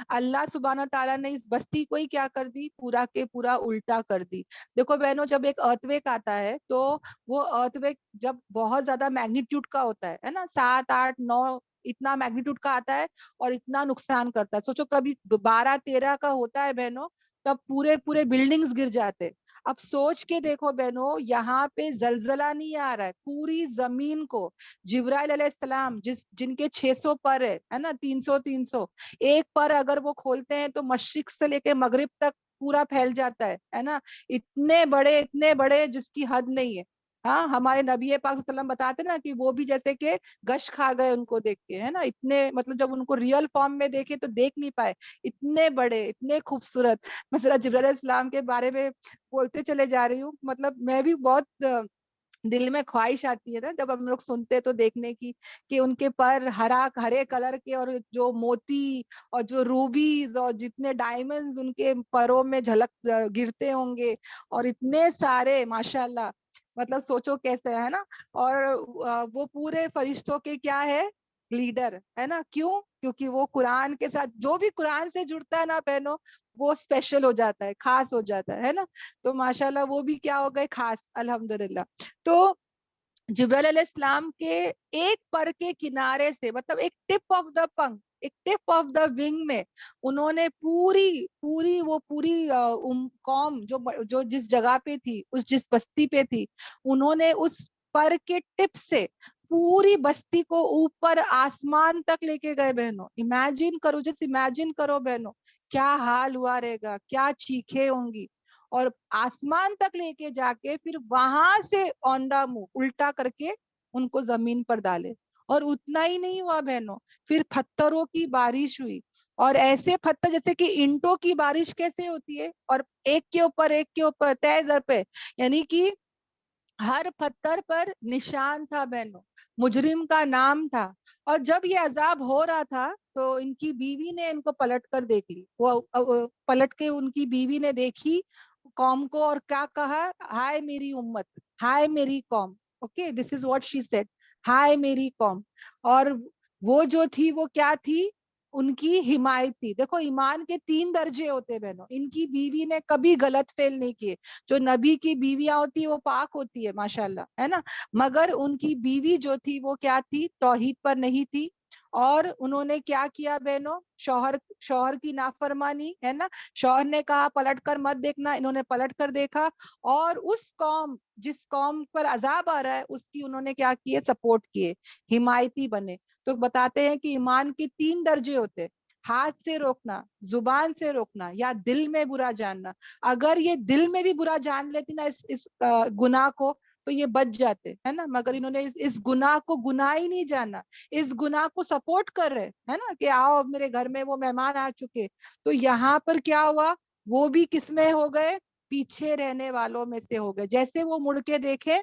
اللہ سبحانہ تعالیٰ نے اس بستی کو ہی کیا کر دی, پورا کے پورا الٹا کر دی. دیکھو بہنوں, جب ایک ارتھ ویک آتا ہے تو وہ ارتھ ویک جب بہت زیادہ میگنیٹیوڈ کا ہوتا ہے نا, 7 8 9 اتنا میگنیٹیوڈ کا آتا ہے اور اتنا نقصان کرتا ہے. سوچو کبھی 12 13 کا ہوتا ہے بہنوں, تب پورے بلڈنگز گر جاتے. اب سوچ کے دیکھو بہنوں, یہاں پہ زلزلہ نہیں آ رہا ہے, پوری زمین کو جبرائیل علیہ السلام جن کے 600 پر ہے نا, 300 ایک پر اگر وہ کھولتے ہیں تو مشرق سے لے کے مغرب تک پورا پھیل جاتا ہے نا, اتنے بڑے جس کی حد نہیں ہے. ہاں, ہمارے نبی پاک صلی اللہ علیہ وسلم بتاتے نا کہ وہ بھی جیسے کہ گش کھا گئے ان کو دیکھ کے, ہے نا, اتنے مطلب جب ان کو ریئل فارم میں دیکھے تو دیکھ نہیں پائے, اتنے بڑے, اتنے خوبصورت. مثلا جبرائیل علیہ السلام کے بارے میں بولتے چلے جا رہی ہوں, مطلب میں بھی بہت دل میں خواہش آتی ہے نا جب ہم لوگ سنتے تو دیکھنے کی, کہ ان کے پر ہرے کلر کے, اور جو موتی اور جو روبیز اور جتنے ڈائمنڈز ان کے پروں میں جھلک گرتے ہوں گے, اور اتنے سارے ماشاءاللہ, مطلب سوچو کیسے ہے نا. اور وہ پورے فرشتوں کے کیا ہے, لیڈر ہے نا. کیوں؟ کیونکہ وہ قرآن کے ساتھ, جو بھی قرآن سے جڑتا ہے نا بہنوں, وہ اسپیشل ہو جاتا ہے, خاص ہو جاتا ہے نا. تو ماشاءاللہ وہ بھی کیا ہو گئے, خاص, الحمدللہ. تو جبرائیل علیہ السلام کے ایک پر کے کنارے سے, مطلب ایک ٹپ آف دا پنکھ, ایک ٹپ آف دا ونگ میں انہوں نے پوری قوم جو جس جگہ پہ تھی, جس بستی پہ تھی, انہوں نے اس پر کے ٹپ سے پوری بستی کو اوپر آسمان تک لے کے گئے. بہنوں امیجن کرو, جس امیجن کرو بہنوں, کیا حال ہوا رہے گا, کیا چیخیں ہوں گی. اور آسمان تک لے کے جا کے پھر وہاں سے آن دا منہ الٹا کر کے ان کو زمین پر ڈالے. اور اتنا ہی نہیں ہوا بہنوں, پھر پتھروں کی بارش ہوئی, اور ایسے پتھر جیسے کہ اینٹوں کی بارش کیسے ہوتی ہے, اور ایک کے اوپر تہ در پہ, یعنی کہ ہر پتھر پر نشان تھا بہنوں, مجرم کا نام تھا. اور جب یہ عذاب ہو رہا تھا تو ان کی بیوی نے ان کو پلٹ کر دیکھ لی, وہ پلٹ کے ان کی بیوی نے دیکھی قوم کو, اور کیا کہا, ہائے میری امت, ہائے میری قوم. Okay, this is what she said, ہائے میری قوم. اور وہ جو تھی وہ کیا تھی, ان کی حمایت تھی. دیکھو ایمان کے 3 درجے ہوتے بہنوں, ان کی بیوی نے کبھی غلط فعل نہیں کیے. جو نبی کی بیویاں ہوتی ہے وہ پاک ہوتی ہے ماشاءاللہ, ہے نا, مگر ان کی بیوی جو تھی وہ کیا تھی, توحید پر نہیں تھی. اور انہوں نے کیا کیا بہنوں, شوہر کی نافرمانی, ہے نا. شوہر نے کہا پلٹ کر مت دیکھنا, انہوں نے پلٹ کر دیکھا, اور اس قوم, جس قوم پر عذاب آ رہا ہے, اس کی انہوں نے کیا کیے, سپورٹ کیے, حمایتی بنے. تو بتاتے ہیں کہ ایمان کے 3 درجے ہوتے, ہاتھ سے روکنا, زبان سے روکنا, یا دل میں برا جاننا. اگر یہ دل میں بھی برا جان لیتی نا اس گناہ کو, تو یہ بچ جاتے, ہے نا. مگر انہوں نے اس گناہ کو گناہ ہی نہیں جانا, اس گناہ کو سپورٹ کر رہے, ہے نا, کہ آؤ میرے گھر میں وہ مہمان آ چکے. تو یہاں پر کیا ہوا, وہ بھی کس میں ہو گئے, پیچھے رہنے والوں میں سے ہو گئے. جیسے وہ مڑ کے دیکھے,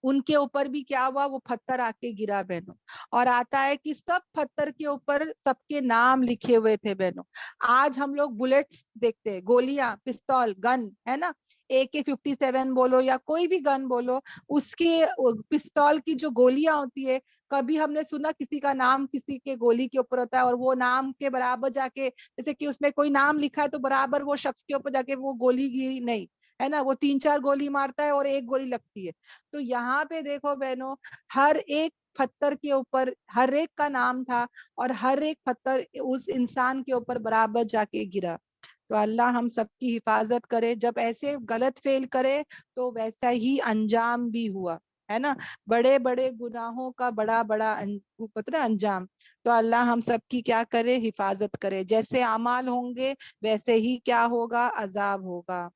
ان کے اوپر بھی کیا ہوا, وہ پتھر آ کے گرا بہنوں. اور آتا ہے کہ سب پتھر کے اوپر سب کے نام لکھے ہوئے تھے بہنوں. آج ہم لوگ بلیٹس دیکھتے ہیں, گولیاں, پستول, گن, ہے نا, AK-47 بولو یا کوئی بھی گن بولو, اس کے پستول کی جو گولیاں ہوتی ہے, کبھی ہم نے سنا کسی کا نام کسی کے گولی کے اوپر ہوتا ہے, اور وہ نام کے برابر جا کے, جیسے کہ اس میں کوئی نام لکھا ہے تو برابر وہ شخص کے اوپر جا کے وہ گولی گری, نہیں, ہے نا, وہ 3-4 گولی مارتا ہے اور ایک گولی لگتی ہے. تو یہاں پہ دیکھو بہنوں, ہر ایک پتھر کے اوپر ہر ایک کا نام تھا, اور ہر ایک پتھر اس انسان کے اوپر برابر جا کے گرا. تو اللہ ہم سب کی حفاظت کرے. جب ایسے غلط فعل کرے تو ویسا ہی انجام بھی ہوا, ہے نا, بڑے بڑے گناہوں کا بڑا انجام. تو اللہ ہم سب کی کیا کرے, حفاظت کرے. جیسے اعمال ہوں گے ویسے ہی کیا ہوگا, عذاب ہوگا.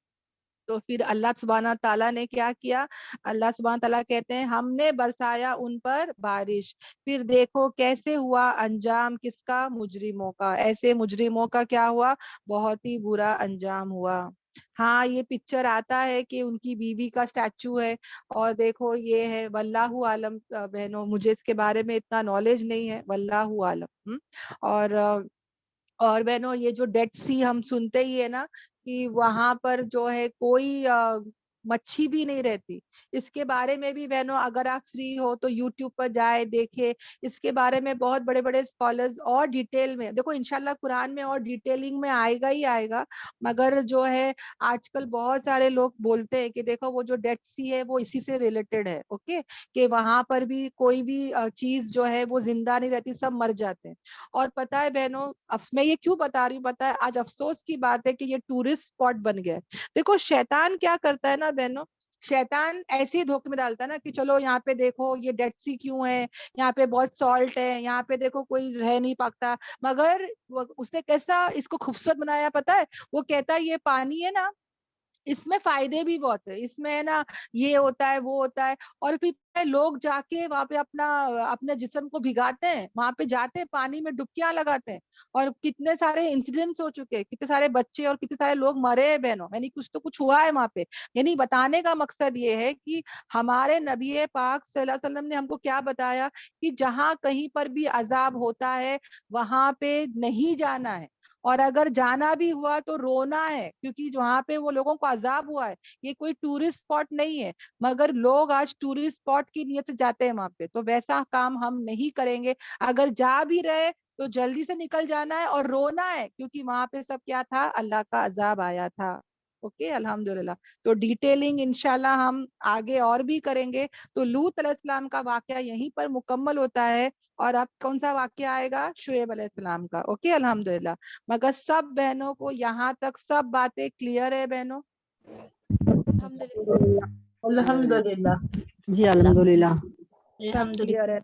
تو پھر اللہ سبحانہ تعالیٰ نے کیا کیا, اللہ سبحانہ تعالیٰ کہتے ہیں ہم نے برسایا ان پر بارش, پھر دیکھو کیسے ہوا انجام کس کا, مجرموں کا. ایسے مجرموں کا کیا ہوا, بہت ہی برا انجام ہوا. ہاں, یہ پکچر آتا ہے کہ ان کی بیوی کا اسٹیچو ہے, اور دیکھو یہ ہے, واللہ عالم بہنوں, مجھے اس کے بارے میں اتنا نالج نہیں ہے, واللہ عالم. اور بہنوں یہ جو ڈیڈ سی ہم سنتے ہی ہے نا, کہ وہاں پر جو ہے کوئی مچھی بھی نہیں رہتی. اس کے بارے میں بھی بہنوں اگر آپ فری ہو تو یوٹیوب پر جائے دیکھے, اس کے بارے میں بہت بڑے بڑے اسکالرز اور ڈیٹیل میں, دیکھو انشاءاللہ قرآن میں اور ڈیٹیلنگ میں آئے گا ہی آئے گا. مگر جو ہے آج کل بہت سارے لوگ بولتے ہیں کہ دیکھو وہ جو ڈیڈ سی ہے وہ اسی سے ریلیٹڈ ہے, اوکے, کہ وہاں پر بھی کوئی بھی چیز جو ہے وہ زندہ نہیں رہتی, سب مر جاتے ہیں. اور پتہ ہے بہنوں, میں یہ کیوں بتا رہی ہوں, پتہ ہے آج افسوس کی بات ہے کہ یہ ٹورسٹ اسپاٹ بن گیا ہے. دیکھو شیطان کیا کرتا ہے نا بہنوں, شیطان ایسے ہی دھوکے میں ڈالتا ہے نا کہ چلو یہاں پہ دیکھو یہ ڈیڈ سی کیوں ہے, یہاں پہ بہت سالٹ ہے, یہاں پہ دیکھو کوئی رہ نہیں پاتا. مگر اس نے کیسا اس کو خوبصورت بنایا پتا ہے, وہ کہتا ہے یہ پانی ہے نا اس میں فائدے بھی بہت ہے, اس میں ہے نا یہ ہوتا ہے وہ ہوتا ہے. اور پھر لوگ جا کے وہاں پہ اپنے جسم کو بھگاتے ہیں, وہاں پہ جاتے ہیں پانی میں ڈبکیاں لگاتے ہیں, اور کتنے سارے انسیڈنٹس ہو چکے ہیں, کتنے سارے بچے اور کتنے سارے لوگ مرے ہیں بہنوں, یعنی کچھ تو کچھ ہوا ہے وہاں پہ. یعنی بتانے کا مقصد یہ ہے کہ ہمارے نبی پاک صلی اللہ علیہ وسلم نے ہم کو کیا بتایا کہ جہاں کہیں پر بھی عذاب ہوتا ہے وہاں پہ نہیں جانا ہے, اور اگر جانا بھی ہوا تو رونا ہے, کیونکہ جہاں پہ وہ لوگوں کو عذاب ہوا ہے یہ کوئی ٹورسٹ اسپاٹ نہیں ہے, مگر لوگ آج ٹورسٹ اسپاٹ کی نیت سے جاتے ہیں وہاں پہ. تو ویسا کام ہم نہیں کریں گے, اگر جا بھی رہے تو جلدی سے نکل جانا ہے اور رونا ہے, کیونکہ وہاں پہ سب کیا تھا, اللہ کا عذاب آیا تھا. اوکے الحمدللہ. تو ڈیٹیلنگ انشاءاللہ ہم آگے اور بھی کریں گے. تو لوط علیہ السلام کا واقعہ یہیں پر مکمل ہوتا ہے, اور اب کون سا واقعہ آئے گا, شعیب علیہ السلام کا. اوکے الحمدللہ. مگر سب بہنوں کو یہاں تک سب باتیں کلیئر ہے بہنوں؟ الحمدللہ جی الحمدللہ. سب کلیئر ہے؟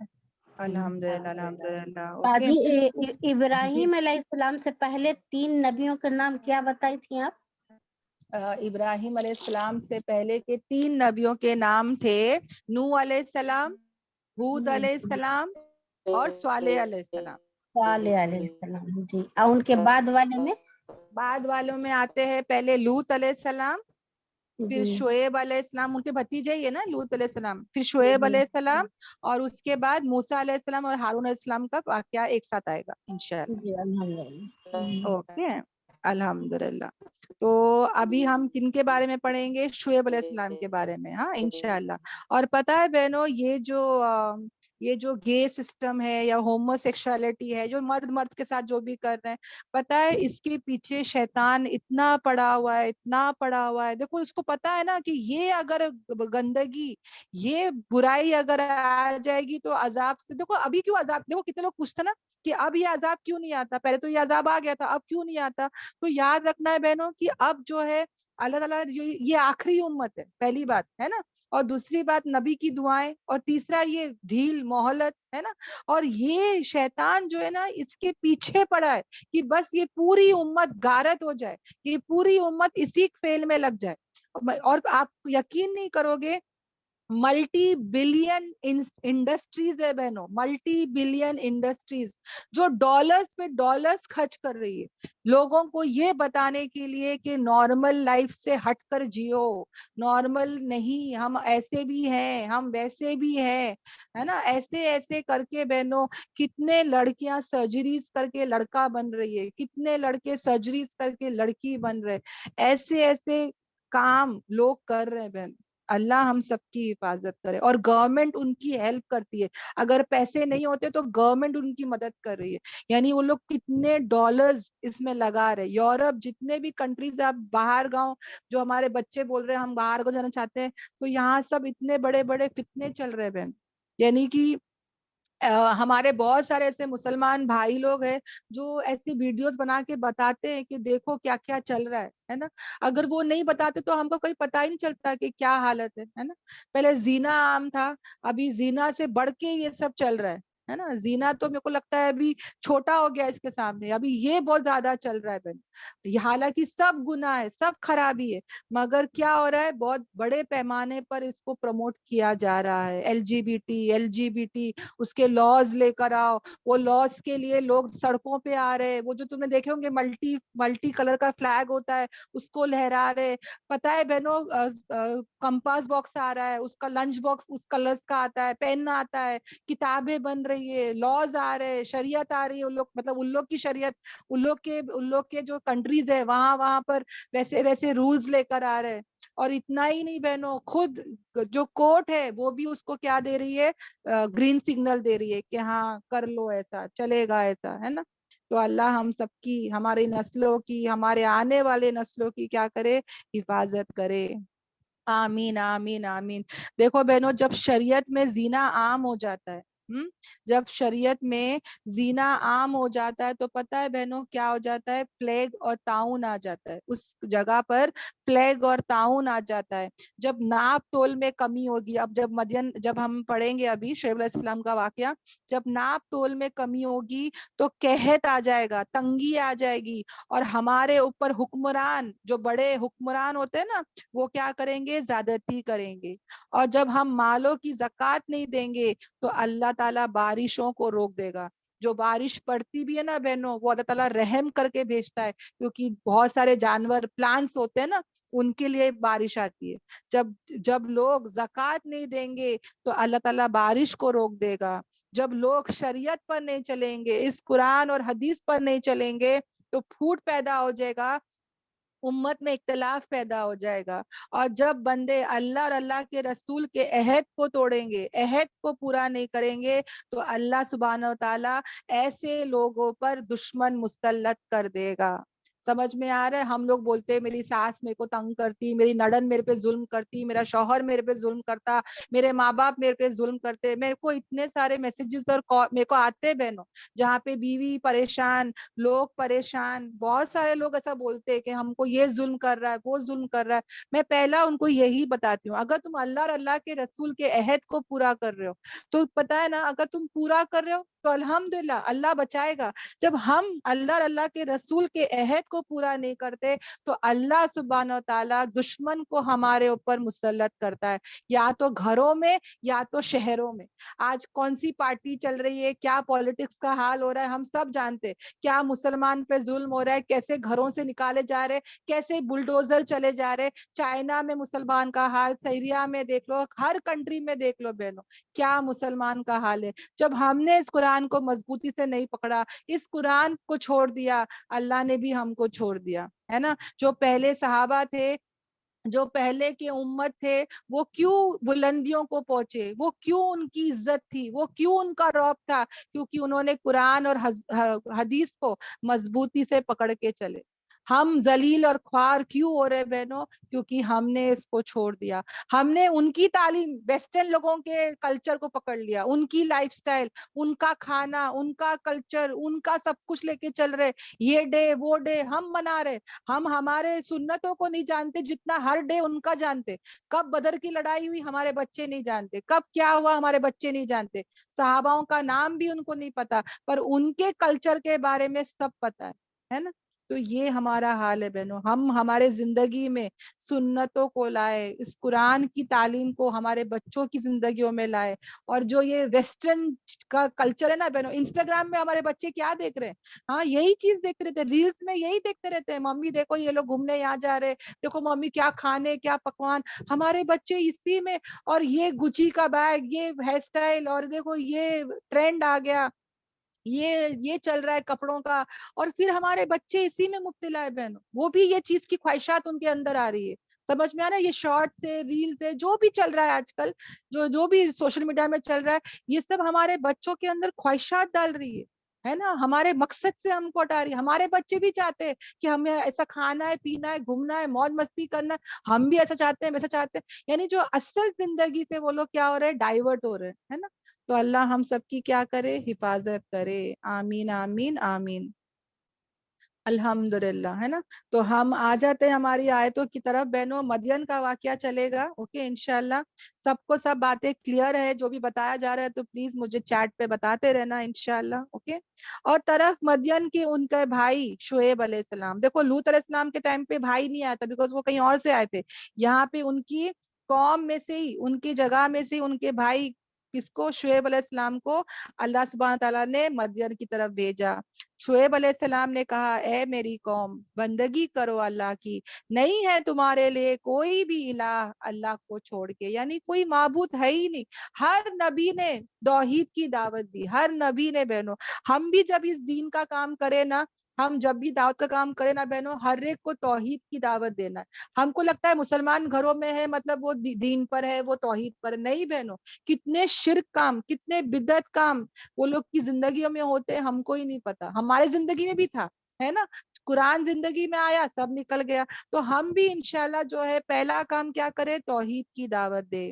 الحمدللہ الحمدللہ. اوکے باجی ابراہیم علیہ السلام سے پہلے 3 نبیوں کے نام کیا بتائی تھی آپ؟ ابراہیم علیہ السلام سے پہلے کے 3 نبیوں کے نام تھے نوح علیہ السلام, ہود علیہ السلام اور صالح علیہ السلام. صالح علیہ السلام. جی, اور ان کے بعد والے میں بعد والوں میں آتے ہیں پہلے لوط علیہ السلام, پھر جی شعیب علیہ السلام, ان کے بھتیجے ہی ہے نا لوط علیہ السلام, پھر شعیب علیہ السلام, اور اس کے بعد موسیٰ علیہ السلام اور ہارون علیہ السلام کا واقعہ ایک ساتھ آئے گا انشاءاللہ. جی الحمدللہ. اوکے الحمدللہ. تو ابھی ہم کن کے بارے میں پڑھیں گے, شعیب علیہ السلام کے بارے میں, ہاں انشاءاللہ. اور پتہ ہے بہنوں یہ جو گے سسٹم ہے یا ہومو سیکشوالٹی ہے, جو مرد کے ساتھ جو بھی کر رہے ہیں, پتہ ہے اس کے پیچھے شیطان اتنا پڑا ہوا ہے, اتنا پڑا ہوا ہے. دیکھو اس کو پتا ہے نا کہ یہ اگر گندگی, یہ برائی اگر آ جائے گی تو عذاب سے, دیکھو ابھی کیوں عذاب, دیکھو کتنے لوگ پوچھتے نا کہ اب یہ عذاب کیوں نہیں آتا, پہلے تو یہ عذاب آ گیا تھا اب کیوں نہیں آتا. تو یاد رکھنا ہے بہنوں کہ اب جو ہے اللہ تعالیٰ یہ آخری امت ہے, پہلی بات ہے نا, اور دوسری بات نبی کی دعائیں, اور تیسرا یہ ڈھیل مہلت ہے نا. اور یہ شیطان جو ہے نا اس کے پیچھے پڑا ہے کہ بس یہ پوری امت غارت ہو جائے, یہ پوری امت اسی فیل میں لگ جائے. اور آپ یقین نہیں کرو گے, ملٹی بلین انڈسٹریز ہے بہنوں, ملٹی بلین انڈسٹریز جو ڈالرز پہ ڈالرز خرچ کر رہی ہے لوگوں کو یہ بتانے کے لیے کہ نارمل لائف سے ہٹ کر جیو, نارمل نہیں, ہم ایسے بھی ہیں, ہم ویسے بھی ہیں, ہے نا. ایسے کر کے بہنوں کتنے لڑکیاں سرجریز کر کے لڑکا بن رہی ہے, کتنے لڑکے سرجریز کر کے لڑکی بن رہے, ایسے کام لوگ کر رہے ہیں بہن. اللہ ہم سب کی حفاظت کرے. اور گورنمنٹ ان کی ہیلپ کرتی ہے, اگر پیسے نہیں ہوتے تو گورنمنٹ ان کی مدد کر رہی ہے. یعنی وہ لوگ کتنے ڈالرز اس میں لگا رہے. یورپ جتنے بھی کنٹریز آپ باہر گاؤں, جو ہمارے بچے بول رہے ہیں ہم باہر کو جانا چاہتے ہیں, تو یہاں سب اتنے بڑے بڑے فتنے چل رہے بہن. یعنی کہ ہمارے بہت سارے ایسے مسلمان بھائی لوگ ہیں جو ایسی ویڈیوز بنا کے بتاتے ہیں کہ دیکھو کیا کیا چل رہا ہے نا. اگر وہ نہیں بتاتے تو ہم کو کوئی پتہ ہی نہیں چلتا کہ کیا حالت ہے نا. پہلے زینا عام تھا, ابھی زینا سے بڑھ کے یہ سب چل رہا ہے نا. زینا تو میرے کو لگتا ہے ابھی چھوٹا ہو گیا اس کے سامنے, ابھی یہ بہت زیادہ چل رہا ہے بہن. حالانکہ سب گناہ ہے, سب خرابی ہے, مگر کیا ہو رہا ہے, بہت بڑے پیمانے پر اس کو پروموٹ کیا جا رہا ہے. ایل جی بی ٹی اس کے لاز لے کر آؤ, وہ لاز کے لیے لوگ سڑکوں پہ آ رہے. وہ جو تم نے دیکھے ہوں گے ملٹی کلر کا فلیگ ہوتا ہے اس کو لہرا رہے. پتا ہے بہنوں کمپاس باکس آ رہا ہے, اس کا لنچ باکس اس کلرز کا آتا ہے, پین آتا ہے, کتابیں بن رہی ہے, لاز آ رہے, شریعت آ رہی ہے. ان لوگ مطلب ان لوگ کی شریعت, ان لوگ کے جو کنٹریز ہے وہاں پر ویسے رولز لے کر آ رہے. اور اتنا ہی نہیں بہنوں, خود جو کورٹ ہے وہ بھی اس کو کیا دے رہی ہے, گرین سگنل دے رہی ہے کہ ہاں کر لو, ایسا چلے گا, ایسا ہے نا. تو اللہ ہم سب کی, ہماری نسلوں کی, ہمارے آنے والے نسلوں کی کیا کرے, حفاظت کرے. آمین آمین آمین. دیکھو بہنوں جب شریعت میں زنا عام ہو جاتا ہے جب شریعت میں زینا عام ہو جاتا ہے تو پتہ ہے بہنوں کیا ہو جاتا ہے؟ پلیگ اور طاعون آ جاتا ہے، اس جگہ پر پلیگ اور طاعون آ جاتا ہے. جب ناپ تول میں کمی ہوگی، اب جب مدین، جب ہم پڑھیں گے ابھی شعیب علیہ السلام کا واقعہ، جب ناپ تول میں کمی ہوگی تو قحط آ جائے گا، تنگی آ جائے گی، اور ہمارے اوپر حکمران، جو بڑے حکمران ہوتے ہیں نا، وہ کیا کریں گے؟ زیادتی کریں گے. اور جب ہم مالوں کی زکوٰۃ نہیں دیں گے تو اللہ تعالیٰ بارشوں کو روک دے گا. جو بارش پڑتی بھی ہے نا بہنوں، وہ اللہ تعالیٰ رحم کر کے بھیجتا ہے، کیونکہ بہت سارے جانور، پلانٹس ہوتے ہیں نا، ان کے لیے بارش آتی ہے. جب لوگ زکوٰۃ نہیں دیں گے تو اللہ تعالیٰ بارش کو روک دے گا. جب لوگ شریعت پر نہیں چلیں گے، اس قرآن اور حدیث پر نہیں چلیں گے تو پھوٹ پیدا ہو جائے گا، امت میں اختلاف پیدا ہو جائے گا. اور جب بندے اللہ اور اللہ کے رسول کے عہد کو توڑیں گے، عہد کو پورا نہیں کریں گے، تو اللہ سبحانہ و تعالیٰ ایسے لوگوں پر دشمن مسلط کر دے گا. سمجھ میں آ رہا ہے؟ ہم لوگ بولتے ہیں میری ساس میرے کو تنگ کرتی، میری نڑن میرے پہ ظلم کرتی، میرا شوہر میرے پہ ظلم کرتا، میرے ماں باپ میرے پہ ظلم کرتے. میرے کو اتنے سارے میسیجز اور میرے کو آتے بہنوں، جہاں پہ بیوی پریشان، لوگ پریشان، بہت سارے لوگ ایسا بولتے ہیں کہ ہم کو یہ ظلم کر رہا ہے، وہ ظلم کر رہا ہے. میں پہلا ان کو یہی بتاتی ہوں، اگر تم اللہ اور اللہ کے رسول کے عہد کو پورا کر رہے ہو تو پتہ ہے نا، اگر تم پورا کر رہے ہو تو الحمدللہ اللہ بچائے گا. جب ہم اللہ اور اللہ کے رسول کے عہد کو پورا نہیں کرتے تو اللہ سبحانہ و تعالیٰ دشمن کو ہمارے اوپر مسلط کرتا ہے، یا تو گھروں میں یا تو شہروں میں. آج کون سی پارٹی چل رہی ہے، کیا پالیٹکس کا حال ہو رہا ہے، ہم سب جانتے. کیا مسلمان پہ ظلم ہو رہا ہے، کیسے گھروں سے نکالے جا رہے، کیسے بلڈوزر چلے جا رہے. چائنا میں مسلمان کا حال، سیریا میں دیکھ لو، ہر کنٹری میں دیکھ لو بہنوں، کیا مسلمان کا حال ہے. جب ہم نے اس قرآن کو مضبوطی سے نہیں پکڑا، اس قرآن کو چھوڑ دیا، اللہ نے بھی ہم کو چھوڑ دیا ہے نا. جو پہلے صحابہ تھے، جو پہلے کے امت تھے، وہ کیوں بلندیوں کو پہنچے، وہ کیوں ان کی عزت تھی، وہ کیوں ان کا رعب تھا؟ کیونکہ انہوں نے قرآن اور حدیث کو مضبوطی سے پکڑ کے چلے. ہم ذلیل اور خوار کیوں ہو رہے بہنوں؟ کیونکہ ہم نے اس کو چھوڑ دیا. ہم نے ان کی تعلیم، ویسٹرن لوگوں کے کلچر کو پکڑ لیا، ان کی لائف سٹائل، ان کا کھانا، ان کا کلچر، ان کا سب کچھ لے کے چل رہے. یہ ڈے وہ ڈے ہم منا رہے. ہم ہمارے سنتوں کو نہیں جانتے جتنا ہر ڈے ان کا جانتے. کب بدر کی لڑائی ہوئی ہمارے بچے نہیں جانتے، کب کیا ہوا ہمارے بچے نہیں جانتے. صحاباؤں کا نام بھی ان کو نہیں پتا، پر ان کے کلچر کے بارے میں سب پتا ہے نا. تو یہ ہمارا حال ہے بہنوں. ہم ہمارے زندگی میں سنتوں کو لائے، اس قرآن کی تعلیم کو ہمارے بچوں کی زندگیوں میں لائے. اور جو یہ ویسٹرن کا کلچر ہے نا بہنوں، انسٹاگرام میں ہمارے بچے کیا دیکھ رہے ہیں؟ ہاں یہی چیز دیکھتے رہتے ہیں، ریلز میں یہی دیکھتے رہتے ہیں. ممی دیکھو یہ لوگ گھومنے یہاں جا رہے، دیکھو ممی کیا کھانے، کیا پکوان. ہمارے بچے اسی میں، اور یہ گچی کا بیگ، یہ ہیئر اسٹائل، اور دیکھو یہ ٹرینڈ آ گیا، یہ چل رہا ہے کپڑوں کا. اور پھر ہمارے بچے اسی میں مبتلا ہے بہنوں. وہ بھی یہ چیز کی خواہشات ان کے اندر آ رہی ہے. سمجھ میں آ رہا ہے؟ یہ شارٹ سے، ریل سے، جو بھی چل رہا ہے آج کل، جو بھی سوشل میڈیا میں چل رہا ہے، یہ سب ہمارے بچوں کے اندر خواہشات ڈال رہی ہے نا. ہمارے مقصد سے ہم کو ہٹا رہی ہے. ہمارے بچے بھی چاہتے ہیں کہ ہمیں ایسا کھانا ہے، پینا ہے، گھومنا ہے، موج مستی کرنا ہے. ہم بھی ایسا چاہتے ہیں، ویسا چاہتے ہیں. یعنی جو اصل زندگی سے وہ لوگ کیا ہو رہے ہیں؟ ڈائیورٹ ہو رہے ہیں نا. تو اللہ ہم سب کی کیا کرے؟ حفاظت کرے. آمین آمین آمین. الحمدللہ ہے نا. تو ہم آ جاتے ہیں ہماری آیتوں کی طرف بہنوں. مدین کا واقعہ چلے گا، اوکے انشاءاللہ. سب کو سب باتیں کلیئر ہے؟ جو بھی بتایا جا رہا ہے تو پلیز مجھے چیٹ پہ بتاتے رہنا انشاءاللہ، اوکے. اور طرف مدین کی ان کے بھائی شعیب علیہ السلام، دیکھو لوط علیہ السلام کے ٹائم پہ بھائی نہیں آیا تھا، بیکاز وہ کہیں اور سے آئے تھے. یہاں پہ ان کی قوم میں سے ہی، ان کی جگہ میں سے ان کے بھائی، کس کو؟ شعیب علیہ السلام کو اللہ سبحانہ تعالیٰ نے مدین کی طرف بھیجا. شعیب علیہ السلام نے کہا، اے میری قوم، بندگی کرو اللہ کی، نہیں ہے تمہارے لیے کوئی بھی الہ اللہ کو چھوڑ کے، یعنی کوئی معبود ہے ہی نہیں. ہر نبی نے توحید کی دعوت دی، ہر نبی نے بہنوں. ہم بھی جب اس دین کا کام کرے نا، ہم جب بھی دعوت کا کام کرے نا بہنوں، ہر ایک کو توحید کی دعوت دینا ہے. ہم کو لگتا ہے مسلمان گھروں میں ہے مطلب وہ دین پر ہے، وہ توحید پر. نہیں بہنوں، کتنے شرک کام، کتنے بدعت کام وہ لوگ کی زندگیوں میں ہوتے ہیں، ہم کو ہی نہیں پتا. ہمارے زندگی میں بھی تھا، ہے نا. قرآن زندگی میں آیا، سب نکل گیا. تو ہم بھی انشاءاللہ جو ہے پہلا کام کیا کرے؟ توحید کی دعوت دے.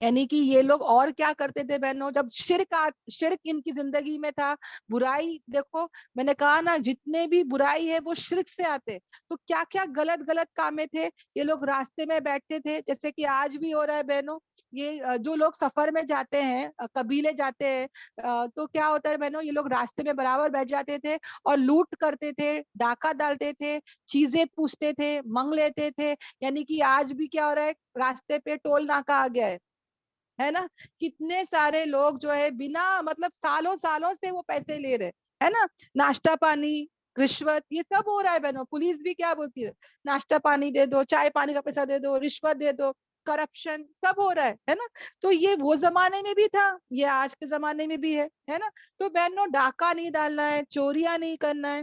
یعنی کہ یہ لوگ اور کیا کرتے تھے بہنوں, جب شرک ان کی زندگی میں تھا, برائی, دیکھو میں نے کہا نا جتنے بھی برائی ہے وہ شرک سے آتے, تو کیا کیا غلط کامیں تھے, یہ لوگ راستے میں بیٹھتے تھے, جیسے کہ آج بھی ہو رہا ہے بہنوں, یہ جو لوگ سفر میں جاتے ہیں, قبیلے جاتے ہیں, تو کیا ہوتا ہے بہنوں, یہ لوگ راستے میں برابر بیٹھ جاتے تھے اور لوٹ کرتے تھے, ڈاکہ ڈالتے تھے, چیزیں پوچھتے تھے, منگ لیتے تھے. یعنی کہ آج بھی کیا ہو رہا ہے, راستے پہ ٹول ناکہ آ گیا ہے نا, کتنے سارے لوگ جو ہے بنا مطلب سالوں سے وہ پیسے لے رہے ہے نا, ناشتہ پانی, رشوت, یہ سب ہو رہا ہے بہنوں. پولیس بھی کیا بولتی ہے, ناشتہ پانی دے دو, چائے پانی کا پیسہ دے دو, رشوت دے دو, کرپشن سب ہو رہا ہے نا. تو یہ وہ زمانے میں بھی تھا, یہ آج کے زمانے میں بھی ہے نا. تو بہنوں ڈاکہ نہیں ڈالنا ہے, چوریاں نہیں کرنا ہے,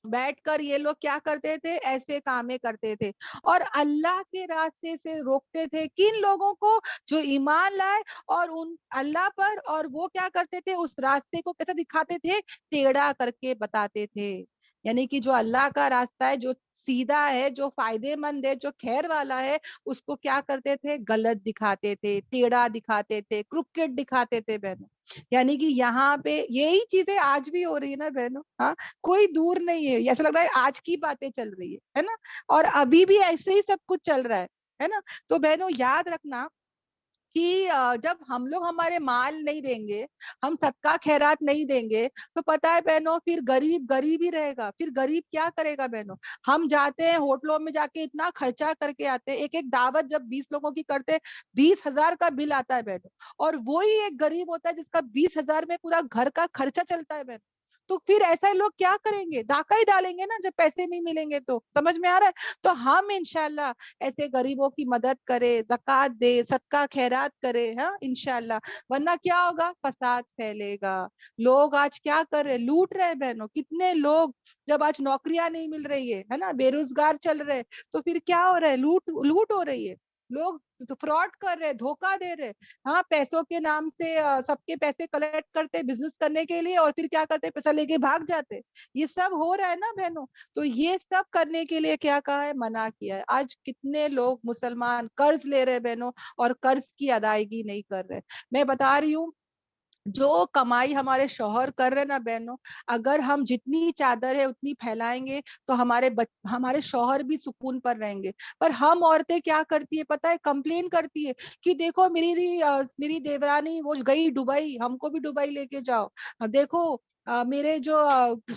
بیٹھ کر یہ لوگ کیا کرتے تھے, ایسے کامیں کرتے تھے اور اللہ کے راستے سے روکتے تھے کن لوگوں کو, جو ایمان لائے اور ان اللہ پر, اور وہ کیا کرتے تھے, اس راستے کو کیسے دکھاتے تھے, ٹیڑھا کر کے بتاتے تھے. یعنی کہ جو اللہ کا راستہ ہے, جو سیدھا ہے, جو فائدے مند ہے, جو خیر والا ہے, اس کو کیا کرتے تھے, غلط دکھاتے تھے, ٹیڑھا دکھاتے تھے, کرکٹ دکھاتے تھے بہنوں. یعنی کہ یہاں پہ یہی چیزیں آج بھی ہو رہی ہے نا بہنوں, ہاں کوئی دور نہیں ہے, ایسا لگ رہا ہے آج کی باتیں چل رہی ہے نا, اور ابھی بھی ایسے ہی سب کچھ چل رہا ہے نا. تو بہنوں یاد رکھنا کہ جب ہم لوگ ہمارے مال نہیں دیں گے, ہم صدقہ خیرات نہیں دیں گے, تو پتہ ہے بہنوں پھر غریب ہی رہے گا. پھر غریب کیا کرے گا بہنوں, ہم جاتے ہیں ہوٹلوں میں جا کے اتنا خرچہ کر کے آتے ہیں, ایک دعوت جب 20 لوگوں کی کرتے 20,000 کا بل آتا ہے بہنوں, اور وہی ایک غریب ہوتا ہے جس کا 20,000 میں پورا گھر کا خرچہ چلتا ہے بہنوں. تو پھر ایسے لوگ کیا کریں گے, ڈاکہ ہی ڈالیں گے نا جب پیسے نہیں ملیں گے. تو سمجھ میں آ رہا ہے, تو ہم انشاءاللہ ایسے غریبوں کی مدد کرے, زکوٰۃ دے, صدقہ خیرات کرے, ہاں انشاءاللہ. ورنہ کیا ہوگا, فساد پھیلے گا. لوگ آج کیا کر رہے, لوٹ رہے بہنوں, کتنے لوگ, جب آج نوکریاں نہیں مل رہی ہے نا, بے روزگار چل رہے, تو پھر کیا ہو رہا ہے, لوٹ ہو رہی ہے. لوگ فراڈ کر رہے, دھوکہ دے رہے, ہاں پیسوں کے نام سے سب کے پیسے کلیکٹ کرتے بزنس کرنے کے لیے, اور پھر کیا کرتے, پیسہ لے کے بھاگ جاتے. یہ سب ہو رہا ہے نا بہنوں. تو یہ سب کرنے کے لیے کیا کہا ہے, منع کیا ہے. آج کتنے لوگ مسلمان قرض لے رہے بہنوں, اور قرض کی ادائیگی نہیں کر رہے. میں بتا رہی ہوں, جو کمائی ہمارے شوہر کر رہے نا بہنوں, اگر ہم جتنی چادر ہے اتنی پھیلائیں گے تو ہمارے شوہر بھی سکون پر رہیں گے. پر ہم عورتیں کیا کرتی ہے پتہ ہے, کمپلین کرتی ہے کہ دیکھو میری دیورانی وہ گئی دبئی, ہم کو بھی دبئی لے کے جاؤ. دیکھو میرے جو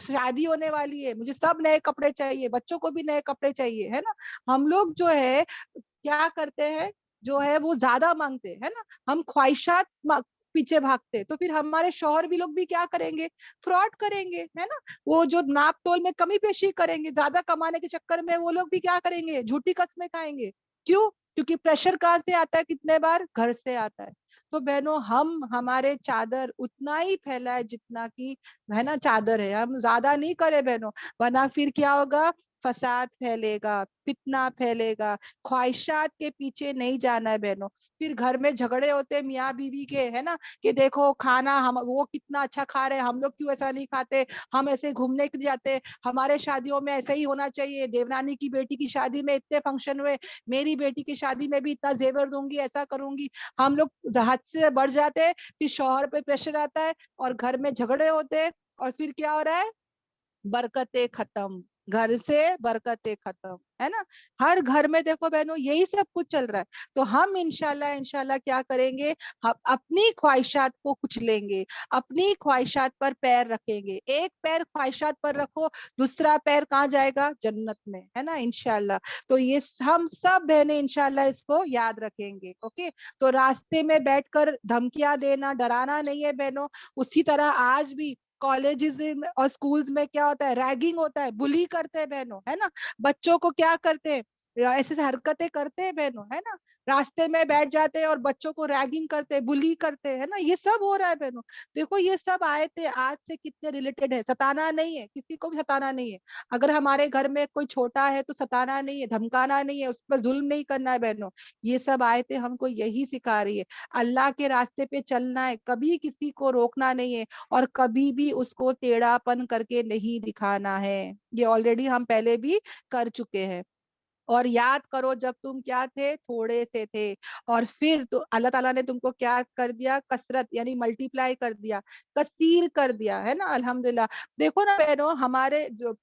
شادی ہونے والی ہے, مجھے سب نئے کپڑے چاہیے, بچوں کو بھی نئے کپڑے چاہیے, ہے نا. ہم لوگ جو ہے کیا کرتے ہیں, جو ہے وہ زیادہ مانگتے ہے نا, ہم خواہشات پیچھے بھاگتے. تو پھر ہمارے شوہر بھی لوگ بھی کیا کریں گے, فراڈ کریں گے, ہے نا. وہ جو ناپ تول میں کمی پیشی کریں گے, زیادہ کمانے کے چکر میں وہ لوگ بھی کیا کریں گے, جھوٹی قسمیں کھائیں گے. کیوں, کیونکہ پریشر کہاں سے آتا ہے, کتنے بار گھر سے آتا ہے. تو بہنوں ہمارے چادر اتنا ہی پھیلا ہے جتنا کی ہے نا چادر ہے, ہم زیادہ نہیں کرے بہنوں. ورنہ پھر کیا ہوگا, فساد پھیلے گا, فتنہ پھیلے گا. خواہشات کے پیچھے نہیں جانا ہے بہنوں. پھر گھر میں جھگڑے ہوتے میاں بیوی کے, ہے نا, کہ دیکھو کھانا وہ کتنا اچھا کھا رہے, ہم لوگ کیوں ایسا نہیں کھاتے, ہم ایسے گھومنے کے لیے جاتے, ہمارے شادیوں میں ایسا ہی ہونا چاہیے. دیورانی کی بیٹی کی شادی میں اتنے فنکشن ہوئے, میری بیٹی کی شادی میں بھی اتنا زیور دوں گی, ایسا کروں گی. ہم لوگ حد سے بڑھ جاتے, پھر شوہر پہ پریشر آتا ہے اور گھر میں جھگڑے ہوتے, اور پھر کیا ہو رہا ہے, برکتیں ختم, گھر سے برکتیں ختم, ہے نا. ہر گھر میں دیکھو بہنوں یہی سب کچھ چل رہا ہے. تو ہم انشاءاللہ کیا کریں گے, ہم اپنی خواہشات کو کچلیں گے, اپنی خواہشات پر پیر رکھیں گے. ایک پیر خواہشات پر رکھو, دوسرا پیر کہاں جائے گا, جنت میں, ہے نا انشاءاللہ. تو یہ ہم سب بہنیں انشاءاللہ اس کو یاد رکھیں گے. اوکے, تو راستے میں بیٹھ کر دھمکیاں دینا, ڈرانا نہیں ہے بہنوں. اسی طرح آج بھی کالجز اور سکولز میں کیا ہوتا ہے, ریگنگ ہوتا ہے, بلی کرتے ہیں بہنوں, ہے نا. بچوں کو کیا کرتے ہیں, ایسے حرکتیں کرتے ہیں بہنوں, ہے نا. راستے میں بیٹھ جاتے ہیں اور بچوں کو ریگنگ کرتے, بلی کرتے, ہے نا. یہ سب ہو رہا ہے بہنوں. دیکھو یہ سب آئے تھے آج سے کتنے ریلیٹڈ ہے. ستانا نہیں ہے, کسی کو بھی ستانا نہیں ہے. اگر ہمارے گھر میں کوئی چھوٹا ہے تو ستانا نہیں ہے, دھمکانا نہیں ہے, اس پر ظلم نہیں کرنا ہے بہنوں. یہ سب آئے تھے ہم کو یہی سکھا رہی ہے. اللہ کے راستے پہ چلنا ہے, کبھی کسی کو روکنا نہیں ہے, اور کبھی بھی اس کو ٹیڑھا پن کر کے نہیں دکھانا ہے. یہ آلریڈی ہم پہلے بھی کر چکے ہیں. اور یاد کرو جب تم کیا تھے, تھوڑے سے تھے, اور پھر تو اللہ تعالیٰ نے تم کو کیا کر دیا, کثرت یعنی ملٹیپلائی کر دیا, کثیر کر دیا, ہے نا. الحمدللہ. دیکھو نا بہنوں, ہمارے جو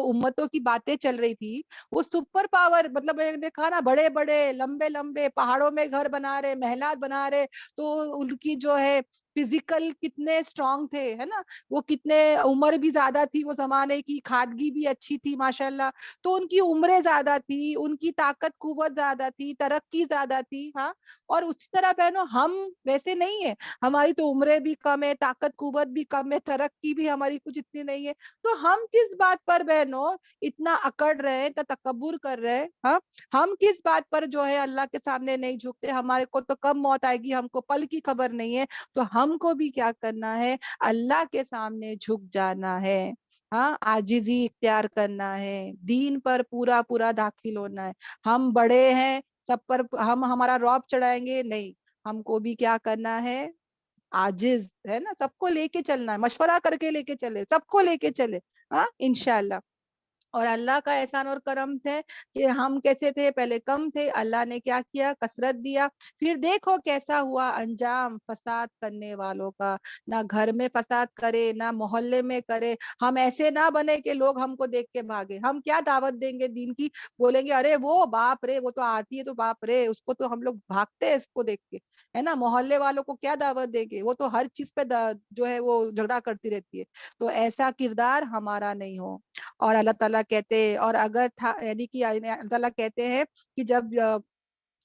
امتوں کی باتیں چل رہی تھی, وہ سپر پاور, مطلب میں نے دیکھا نا, بڑے بڑے لمبے لمبے پہاڑوں میں گھر بنا رہے, محلات بنا رہے, تو ان کی جو ہے فزیکل کتنے اسٹرانگ تھے, ہے نا, وہ کتنے, عمر بھی زیادہ تھی وہ زمانے کی, کھادگی بھی اچھی تھی ماشاءاللہ, تو ان کی عمریں زیادہ تھی, ان کی طاقت قوت زیادہ تھی, ترقی زیادہ تھی. ہاں, اور اسی طرح بہنوں ہم ویسے نہیں ہے, ہماری تو عمریں بھی کم ہے, طاقت قوت بھی کم ہے, ترقی بھی ہماری کچھ اتنی نہیں ہے, تو ہم کس بات پر بہنوں اتنا اکڑ رہے ہیں, تکبر کر رہے ہیں. ہاں, ہم کس بات پر جو ہے اللہ کے سامنے نہیں جھکتے, ہمارے کو تو کب موت آئے گی ہم کو پل کی خبر نہیں ہے, تو ہم کو بھی کیا کرنا ہے, اللہ کے سامنے جھک جانا ہے. ہاں, عاجزی اختیار کرنا ہے, دین پر پورا پورا داخل ہونا ہے. ہم بڑے ہیں, سب پر ہم ہمارا رعب چڑھائیں گے نہیں, ہم کو بھی کیا کرنا ہے, عاجز, ہے نا, سب کو لے کے چلنا ہے, مشورہ کر کے لے کے چلے, سب کو لے کے چلے. ہاں, انشاءاللہ. اور اللہ کا احسان اور کرم تھے کہ ہم کیسے تھے, پہلے کم تھے, اللہ نے کیا کیا, کثرت دیا. پھر دیکھو کیسا ہوا انجام فساد کرنے والوں کا, نہ گھر میں فساد کرے, نہ محلے میں کرے. ہم ایسے نہ بنے کہ لوگ ہم کو دیکھ کے بھاگے. ہم کیا دعوت دیں گے دین کی, بولیں گے ارے وہ باپ رے, وہ تو آتی ہے تو باپ رے, اس کو تو ہم لوگ بھاگتے ہیں اس کو دیکھ کے, ہے نا. محلے والوں کو کیا دعوت دیں گے, وہ تو ہر چیز پہ جو ہے وہ جھگڑا کرتی رہتی ہے. تو ایسا کردار ہمارا نہیں ہو. اور اللہ تعالیٰ کہتے, اور اگر تھا, یعنی کہ اللہ تعالیٰ کہتے ہیں کہ جب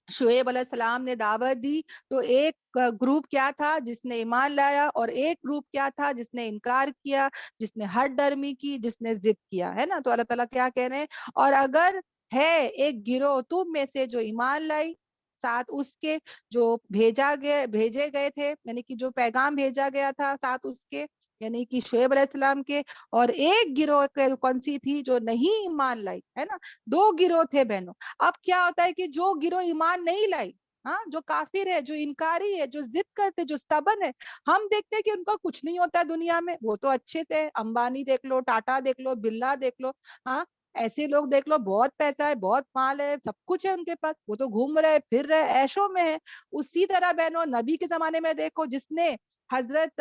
شعیب علیہ السلام نے دعوت دی, تو ایک گروپ کیا تھا جس نے ایمان لایا, اور ایک گروپ کیا تھا جس نے انکار کیا, جس نے ہٹ ڈرمی کی, جس نے ضد کیا, ہے نا. تو اللہ تعالیٰ کیا کہہ رہے ہیں, اور اگر ہے ایک گروہ تم میں سے جو ایمان لائی, ساتھ اس کے جو بھیجے گئے تھے, یعنی کہ جو پیغام بھیجا گیا تھا ساتھ اس کے, یعنی کہ شعیب علیہ السلام کے, اور ایک گروہ کون سی تھی جو نہیں ایمان لائی, ہے نا. دو گروہ تھے بہنوں. اب کیا ہوتا ہے کہ جو گروہ ایمان نہیں لائی, ہاں, جو کافر ہے, جو انکاری ہے, جو ضد کرتے, جو سٹبن ہے, ہم دیکھتے ہیں کہ ان کا کچھ نہیں ہوتا ہے دنیا میں, وہ تو اچھے سے, امبانی دیکھ لو, ٹاٹا دیکھ لو, برلا دیکھ لو, ہاں, ایسے لوگ دیکھ لو, بہت پیسہ ہے, بہت مال ہے, سب کچھ ہے ان کے پاس, وہ تو گھوم رہے, پھر رہے, عیشوں میں ہے. اسی طرح بہنوں نبی کے زمانے میں دیکھو, جس نے حضرت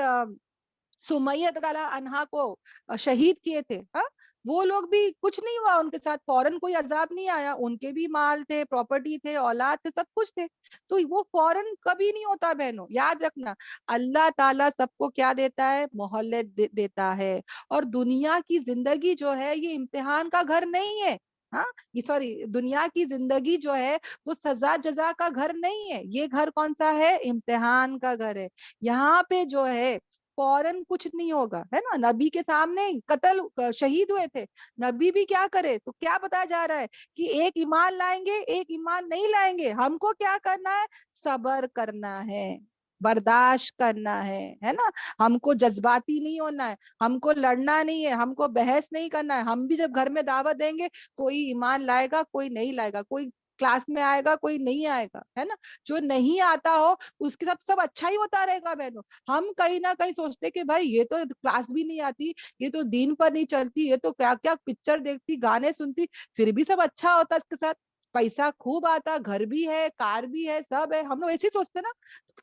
سمیہ تعالیٰ عنہا کو شہید کیے تھے, ہاں, وہ لوگ بھی کچھ نہیں ہوا ان کے ساتھ, فوراً کوئی عذاب نہیں آیا, ان کے بھی مال تھے, پراپرٹی تھے, اولاد تھے, سب کچھ تھے, تو وہ فوراً کبھی نہیں ہوتا بہنوں. یاد رکھنا, اللہ تعالیٰ سب کو کیا دیتا ہے, مہلت دیتا ہے. اور دنیا کی زندگی جو ہے یہ امتحان کا گھر نہیں ہے. ہاں, یہ سوری, دنیا کی زندگی جو ہے وہ سزا جزا کا گھر نہیں ہے. یہ گھر کون سا ہے, امتحان کا گھر ہے. یہاں پہ جو ہے فوراً کچھ نہیں ہوگا, ہے نا. نبی کے سامنے قتل شہید ہوئے تھے, نبی بھی کیا کرے, تو کیا بتایا جا رہا ہے کہ ایک ایمان لائیں گے, ایک ایمان نہیں لائیں گے. ہم کو کیا کرنا ہے, صبر کرنا ہے, برداشت کرنا ہے نا. ہم کو جذباتی نہیں ہونا ہے, ہم کو لڑنا نہیں ہے, ہم کو بحث نہیں کرنا ہے. ہم بھی جب گھر میں دعوت دیں گے, کوئی ایمان لائے گا, کوئی نہیں لائے گا, کوئی کلاس میں آئے گا, کوئی نہیں آئے گا, ہے نا. جو نہیں آتا ہو اس کے ساتھ سب اچھا ہی ہوتا رہے گا بہنوں. ہم کہیں نہ کہیں سوچتے کہ بھائی یہ تو کلاس بھی نہیں آتی, یہ تو دین پر نہیں چلتی, یہ تو کیا کیا پکچر دیکھتی, گانے سنتی, پھر بھی سب اچھا ہوتا اس کے ساتھ, پیسہ خوب آتا, گھر بھی ہے, کار بھی ہے, سب ہے. ہم لوگ ایسے سوچتے نا,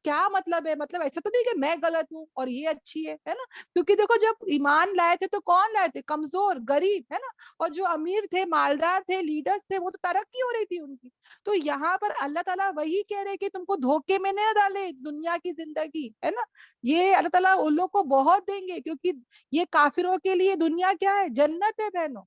کیا مطلب ہے, مطلب ایسا تو نہیں کہ میں غلط ہوں اور یہ اچھی ہے نا. کیونکہ دیکھو جب ایمان لائے تھے تو کون لائے تھے, کمزور, غریب, ہے نا. اور جو امیر تھے, مالدار تھے, لیڈرز تھے, وہ تو ترقی ہو رہی تھی ان کی. تو یہاں پر اللہ تعالیٰ وہی کہہ رہے کہ تم کو دھوکے میں نہ ڈالے دنیا کی زندگی, ہے نا. یہ اللہ تعالیٰ ان لوگ کو بہت دیں گے, کیونکہ یہ کافروں کے لیے دنیا کیا ہے, جنت ہے بہنوں,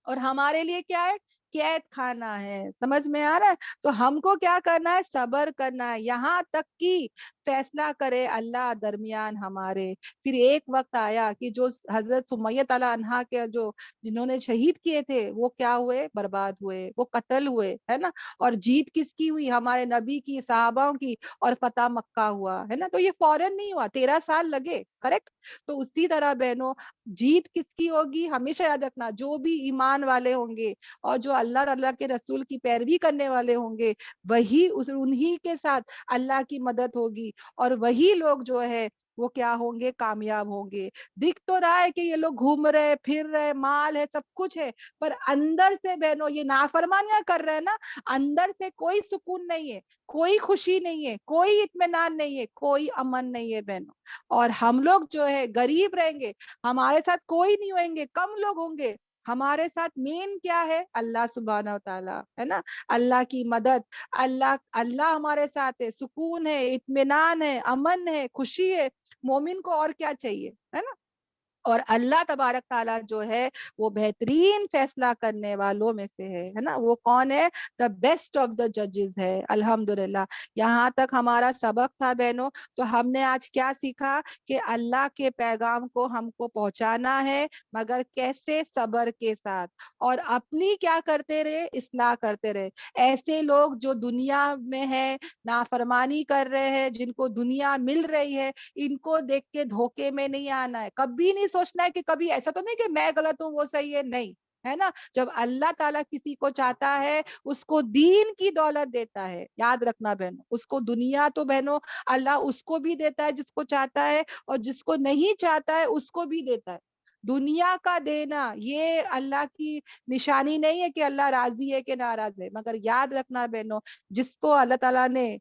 اور ہمارے لیے کیا ہے, قید کھانا ہے. سمجھ میں آ رہا ہے. تو ہم کو کیا کرنا ہے, صبر کرنا ہے, یہاں تک کہ فیصلہ کرے اللہ درمیان ہمارے. پھر ایک وقت آیا کہ جو حضرت سمیہ تعالیٰ عنہا کے جو جنہوں نے شہید کیے تھے, وہ کیا ہوئے, برباد ہوئے, وہ قتل ہوئے, ہے نا. اور جیت کس کی ہوئی, ہمارے نبی کی, صحابہ کی, اور فتح مکہ ہوا, ہے نا. تو یہ فوراً نہیں ہوا, 13 سال لگے, کریکٹ. تو اسی طرح بہنوں جیت کس کی ہوگی, ہمیشہ یاد رکھنا, جو بھی ایمان والے ہوں گے اور جو اللہ اور اللہ کے رسول کی پیروی کرنے والے ہوں گے, وہی انہی کے ساتھ اللہ کی مدد ہوگی, اور وہی لوگ جو ہے وہ کیا ہوں گے؟ کامیاب ہوں گے۔ دکھ تو رہا ہے کہ یہ لوگ گھوم رہے پھر رہے، مال ہے، سب کچھ ہے، پر اندر سے بہنوں یہ نافرمانیاں کر رہے ہیں نا، اندر سے کوئی سکون نہیں ہے، کوئی خوشی نہیں ہے، کوئی اطمینان نہیں ہے، کوئی امن نہیں ہے بہنوں۔ اور ہم لوگ جو ہے غریب رہیں گے، ہمارے ساتھ کوئی نہیں ہوئیں گے، کم لوگ ہوں گے، ہمارے ساتھ مین کیا ہے؟ اللہ سبحانہ و تعالیٰ ہے نا، اللہ کی مدد، اللہ ہمارے ساتھ ہے، سکون ہے، اطمینان ہے، امن ہے، خوشی ہے۔ مومن کو اور کیا چاہیے، ہے نا؟ اور اللہ تبارک تعالیٰ جو ہے وہ بہترین فیصلہ کرنے والوں میں سے ہے نا۔ وہ کون ہے؟ دا بیسٹ آف دا ججز ہے، الحمدللہ۔ یہاں تک ہمارا سبق تھا بہنوں۔ تو ہم نے آج کیا سیکھا؟ کہ اللہ کے پیغام کو ہم کو پہنچانا ہے، مگر کیسے؟ صبر کے ساتھ، اور اپنی کیا کرتے رہے؟ اصلاح کرتے رہے۔ ایسے لوگ جو دنیا میں ہے، نافرمانی کر رہے ہیں، جن کو دنیا مل رہی ہے، ان کو دیکھ کے دھوکے میں نہیں آنا ہے، کبھی نہیں سوچنا ہے کہ کبھی ایسا تو نہیں کہ میں غلط ہوں وہ صحیح ہے، نہیں، ہے نا۔ جب اللہ تعالیٰ کسی کو چاہتا ہے اس کو دین کی دولت دیتا ہے، یاد رکھنا بہنوں، اس کو دنیا تو بہنوں اللہ اس کو بھی دیتا ہے جس کو چاہتا ہے، اور جس کو نہیں چاہتا ہے اس کو بھی دیتا ہے۔ دنیا کا دینا یہ اللہ کی نشانی نہیں ہے کہ اللہ راضی ہے کہ ناراض ہے، مگر یاد رکھنا بہنوں، جس کو اللہ تعالیٰ نے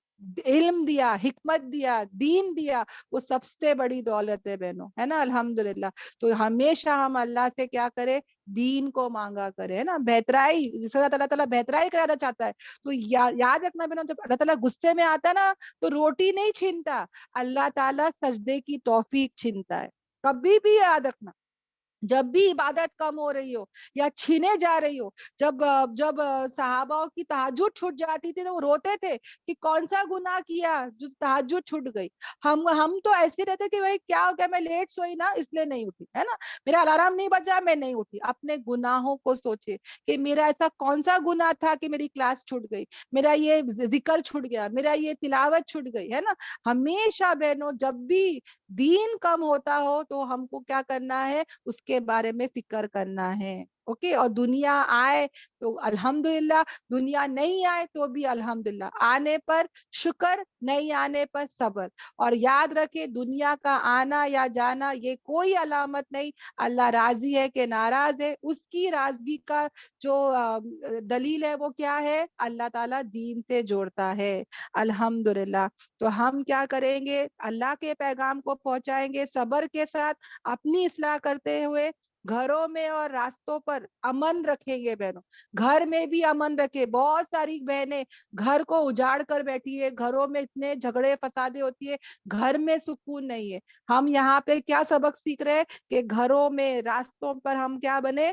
علم دیا، حکمت دیا، دین دیا، وہ سب سے بڑی دولت ہے بہنوں، ہے نا، الحمدللہ۔ تو ہمیشہ ہم اللہ سے کیا کرے؟ دین کو مانگا کرے، ہے نا، بہترائی، جس اللہ تعالیٰ بہترائی کرانا چاہتا ہے۔ تو یاد رکھنا بہنوں، جب اللہ تعالیٰ غصے میں آتا ہے نا، تو روٹی نہیں چھینتا، اللہ تعالیٰ سجدے کی توفیق چھینتا ہے۔ کبھی بھی یاد رکھنا، جب بھی عبادت کم ہو رہی ہو یا چھینے جا رہی ہو، جب صحابہ کی تہجد چھوٹ جاتی تھی تو وہ روتے تھے کہ کون سا گناہ کیا جو تہجد چھوٹ گئی۔ ہم تو ایسے رہتے کہ بھائی کیا ہو گیا، میں لیٹ سوئی نا اس لیے نہیں اٹھی، ہے نا، میرا الارم نہیں بجا میں نہیں اٹھی۔ اپنے گناہوں کو سوچے کہ میرا ایسا کون سا گناہ تھا کہ میری کلاس چھوٹ گئی، میرا یہ ذکر چھوٹ گیا، میرا یہ تلاوت چھوٹ گئی، ہے نا۔ ہمیشہ بہنوں جب بھی دین کم ہوتا ہو تو ہم کو کیا کرنا ہے؟ اس کے بارے میں فکر کرنا ہے، اوکے۔ اور دنیا آئے تو الحمدللہ، دنیا نہیں آئے تو بھی الحمدللہ، آنے پر شکر، نہیں آنے پر صبر۔ اور یاد رکھے دنیا کا آنا یا جانا یہ کوئی علامت نہیں اللہ راضی ہے کہ ناراض ہے۔ اس کی راضگی کا جو دلیل ہے وہ کیا ہے؟ اللہ تعالیٰ دین سے جوڑتا ہے، الحمدللہ۔ تو ہم کیا کریں گے؟ اللہ کے پیغام کو پہنچائیں گے صبر کے ساتھ، اپنی اصلاح کرتے ہوئے، گھروں میں اور راستوں پر امن رکھیں گے بہنوں۔ گھر میں بھی امن رکھے، بہت ساری بہنیں گھر کو اجاڑ کر بیٹھی ہے، گھروں میں اتنے جھگڑے فسادیں ہوتی ہے، گھر میں سکون نہیں ہے۔ ہم یہاں پہ کیا سبق سیکھ رہے ہیں؟ کہ گھروں میں، راستوں پر ہم کیا بنے؟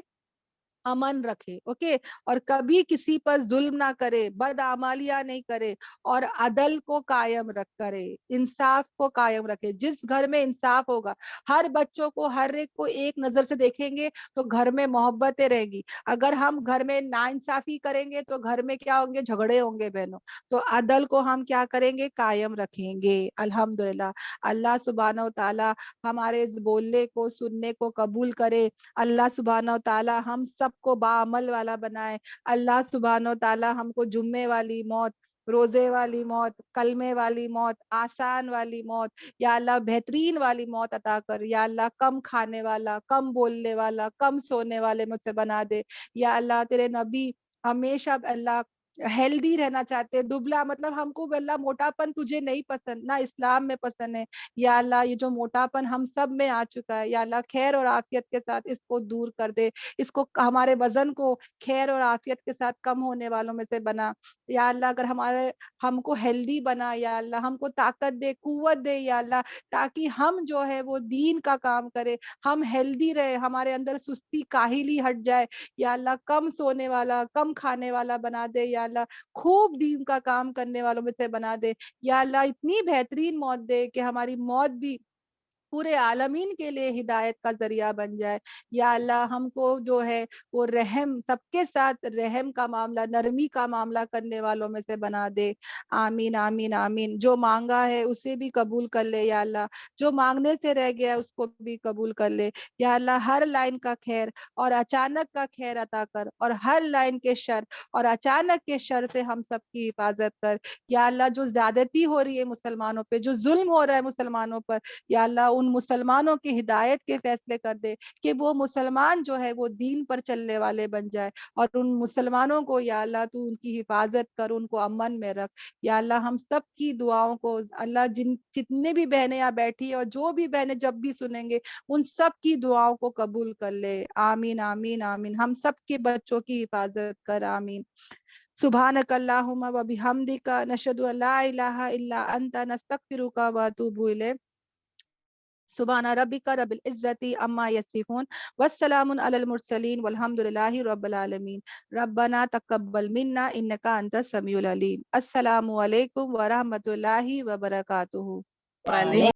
امن رکھے، اوکے۔ اور کبھی کسی پر ظلم نہ کرے، بدعمالیاں نہیں کرے، اور عدل کو قائم رکھ کرے، انصاف کو قائم رکھے۔ جس گھر میں انصاف ہوگا، ہر بچوں کو، ہر ایک کو ایک نظر سے دیکھیں گے تو گھر میں محبتیں رہے گی۔ اگر ہم گھر میں ناانصافی کریں گے تو گھر میں کیا ہوں گے؟ جھگڑے ہوں گے بہنوں۔ تو عدل کو ہم کیا کریں گے؟ قائم رکھیں گے، الحمدللہ۔ اللہ سبحانہ و تعالی ہمارے اس بولنے کو، سننے کو قبول کرے۔ اللہ سبحانہ و تعالی ہم سب کو باعمل والا بنائے۔ اللہ سبحانہ و تعالی ہم کو جمعے والی موت، روزے والی موت، کلمے والی موت، آسان والی موت، یا اللہ بہترین والی موت عطا کر۔ یا اللہ کم کھانے والا، کم بولنے والا، کم سونے والے مجھ سے بنا دے۔ یا اللہ تیرے نبی ہمیشہ اللہ ہیلدی رہنا چاہتے، دبلا، مطلب ہم کو اللہ موٹاپن تجھے نہیں پسند، نہ اسلام میں پسند ہے۔ یا اللہ یہ جو موٹاپن ہم سب میں آ چکا ہے، یا اللہ خیر اور عافیت کے ساتھ اس کو دور کر دے، اس کو، ہمارے وزن کو خیر اور عافیت کے ساتھ کم ہونے والوں میں سے بنا۔ یا اللہ اگر ہم کو ہیلدی بنا، یا اللہ ہم کو طاقت دے، قوت دے، یا اللہ تاکہ ہم جو ہے وہ دین کا کام کرے، ہم ہیلدی رہے، ہمارے اندر سستی کاہلی ہٹ جائے۔ یا اللہ کم سونے والا، کم کھانے والا بنا دے، یا اللہ خوب دین کا کام کرنے والوں میں سے بنا دے۔ یا اللہ اتنی بہترین موت دے کہ ہماری موت بھی پورے عالمین کے لیے ہدایت کا ذریعہ بن جائے. یا اللہ ہم کو جو ہے وہ رحم سب کے ساتھ رحم کا معاملہ نرمی کا معاملہ کرنے والوں میں سے بنا دے. آمین آمین آمین. جو مانگا ہے اسے بھی قبول کر لے یا اللہ, جو مانگنے سے رہ گیا اس کو بھی قبول کر لے یا اللہ. ہر لائن کا خیر اور اچانک کا خیر عطا کر, اور ہر لائن کے شر اور اچانک کے شر سے ہم سب کی حفاظت کر یا اللہ. جو زیادتی ہو رہی ہے مسلمانوں پہ, جو ظلم ہو رہا ہے مسلمانوں پر یا اللہ, ان مسلمانوں کی ہدایت کے فیصلے کر دے کہ وہ مسلمان جو ہے وہ دین پر چلنے والے بن جائے, اور ان مسلمانوں کو یا اللہ تو ان کی حفاظت کر, ان کو امن میں رکھ یا اللہ. ہم سب کی دعاؤں کو اللہ, جتنے بھی بہنیں یہاں بیٹھی اور جو بھی بہنیں جب بھی سنیں گے ان سب کی دعاؤں کو قبول کر لے. آمین آمین آمین. ہم سب کے بچوں کی حفاظت کر. آمین. سبحانک اللہم و بحمدک نشہد ان لا الہ الا انت نستغفرک و اتوب الیک. سبحان ربک رب العزت عما یصفون والسلام علی المرسلین والحمد للہ رب العالمین. ربنا تقبل منا انک انت السمیع العلیم. السلام علیکم ورحمۃ اللہ وبرکاتہ.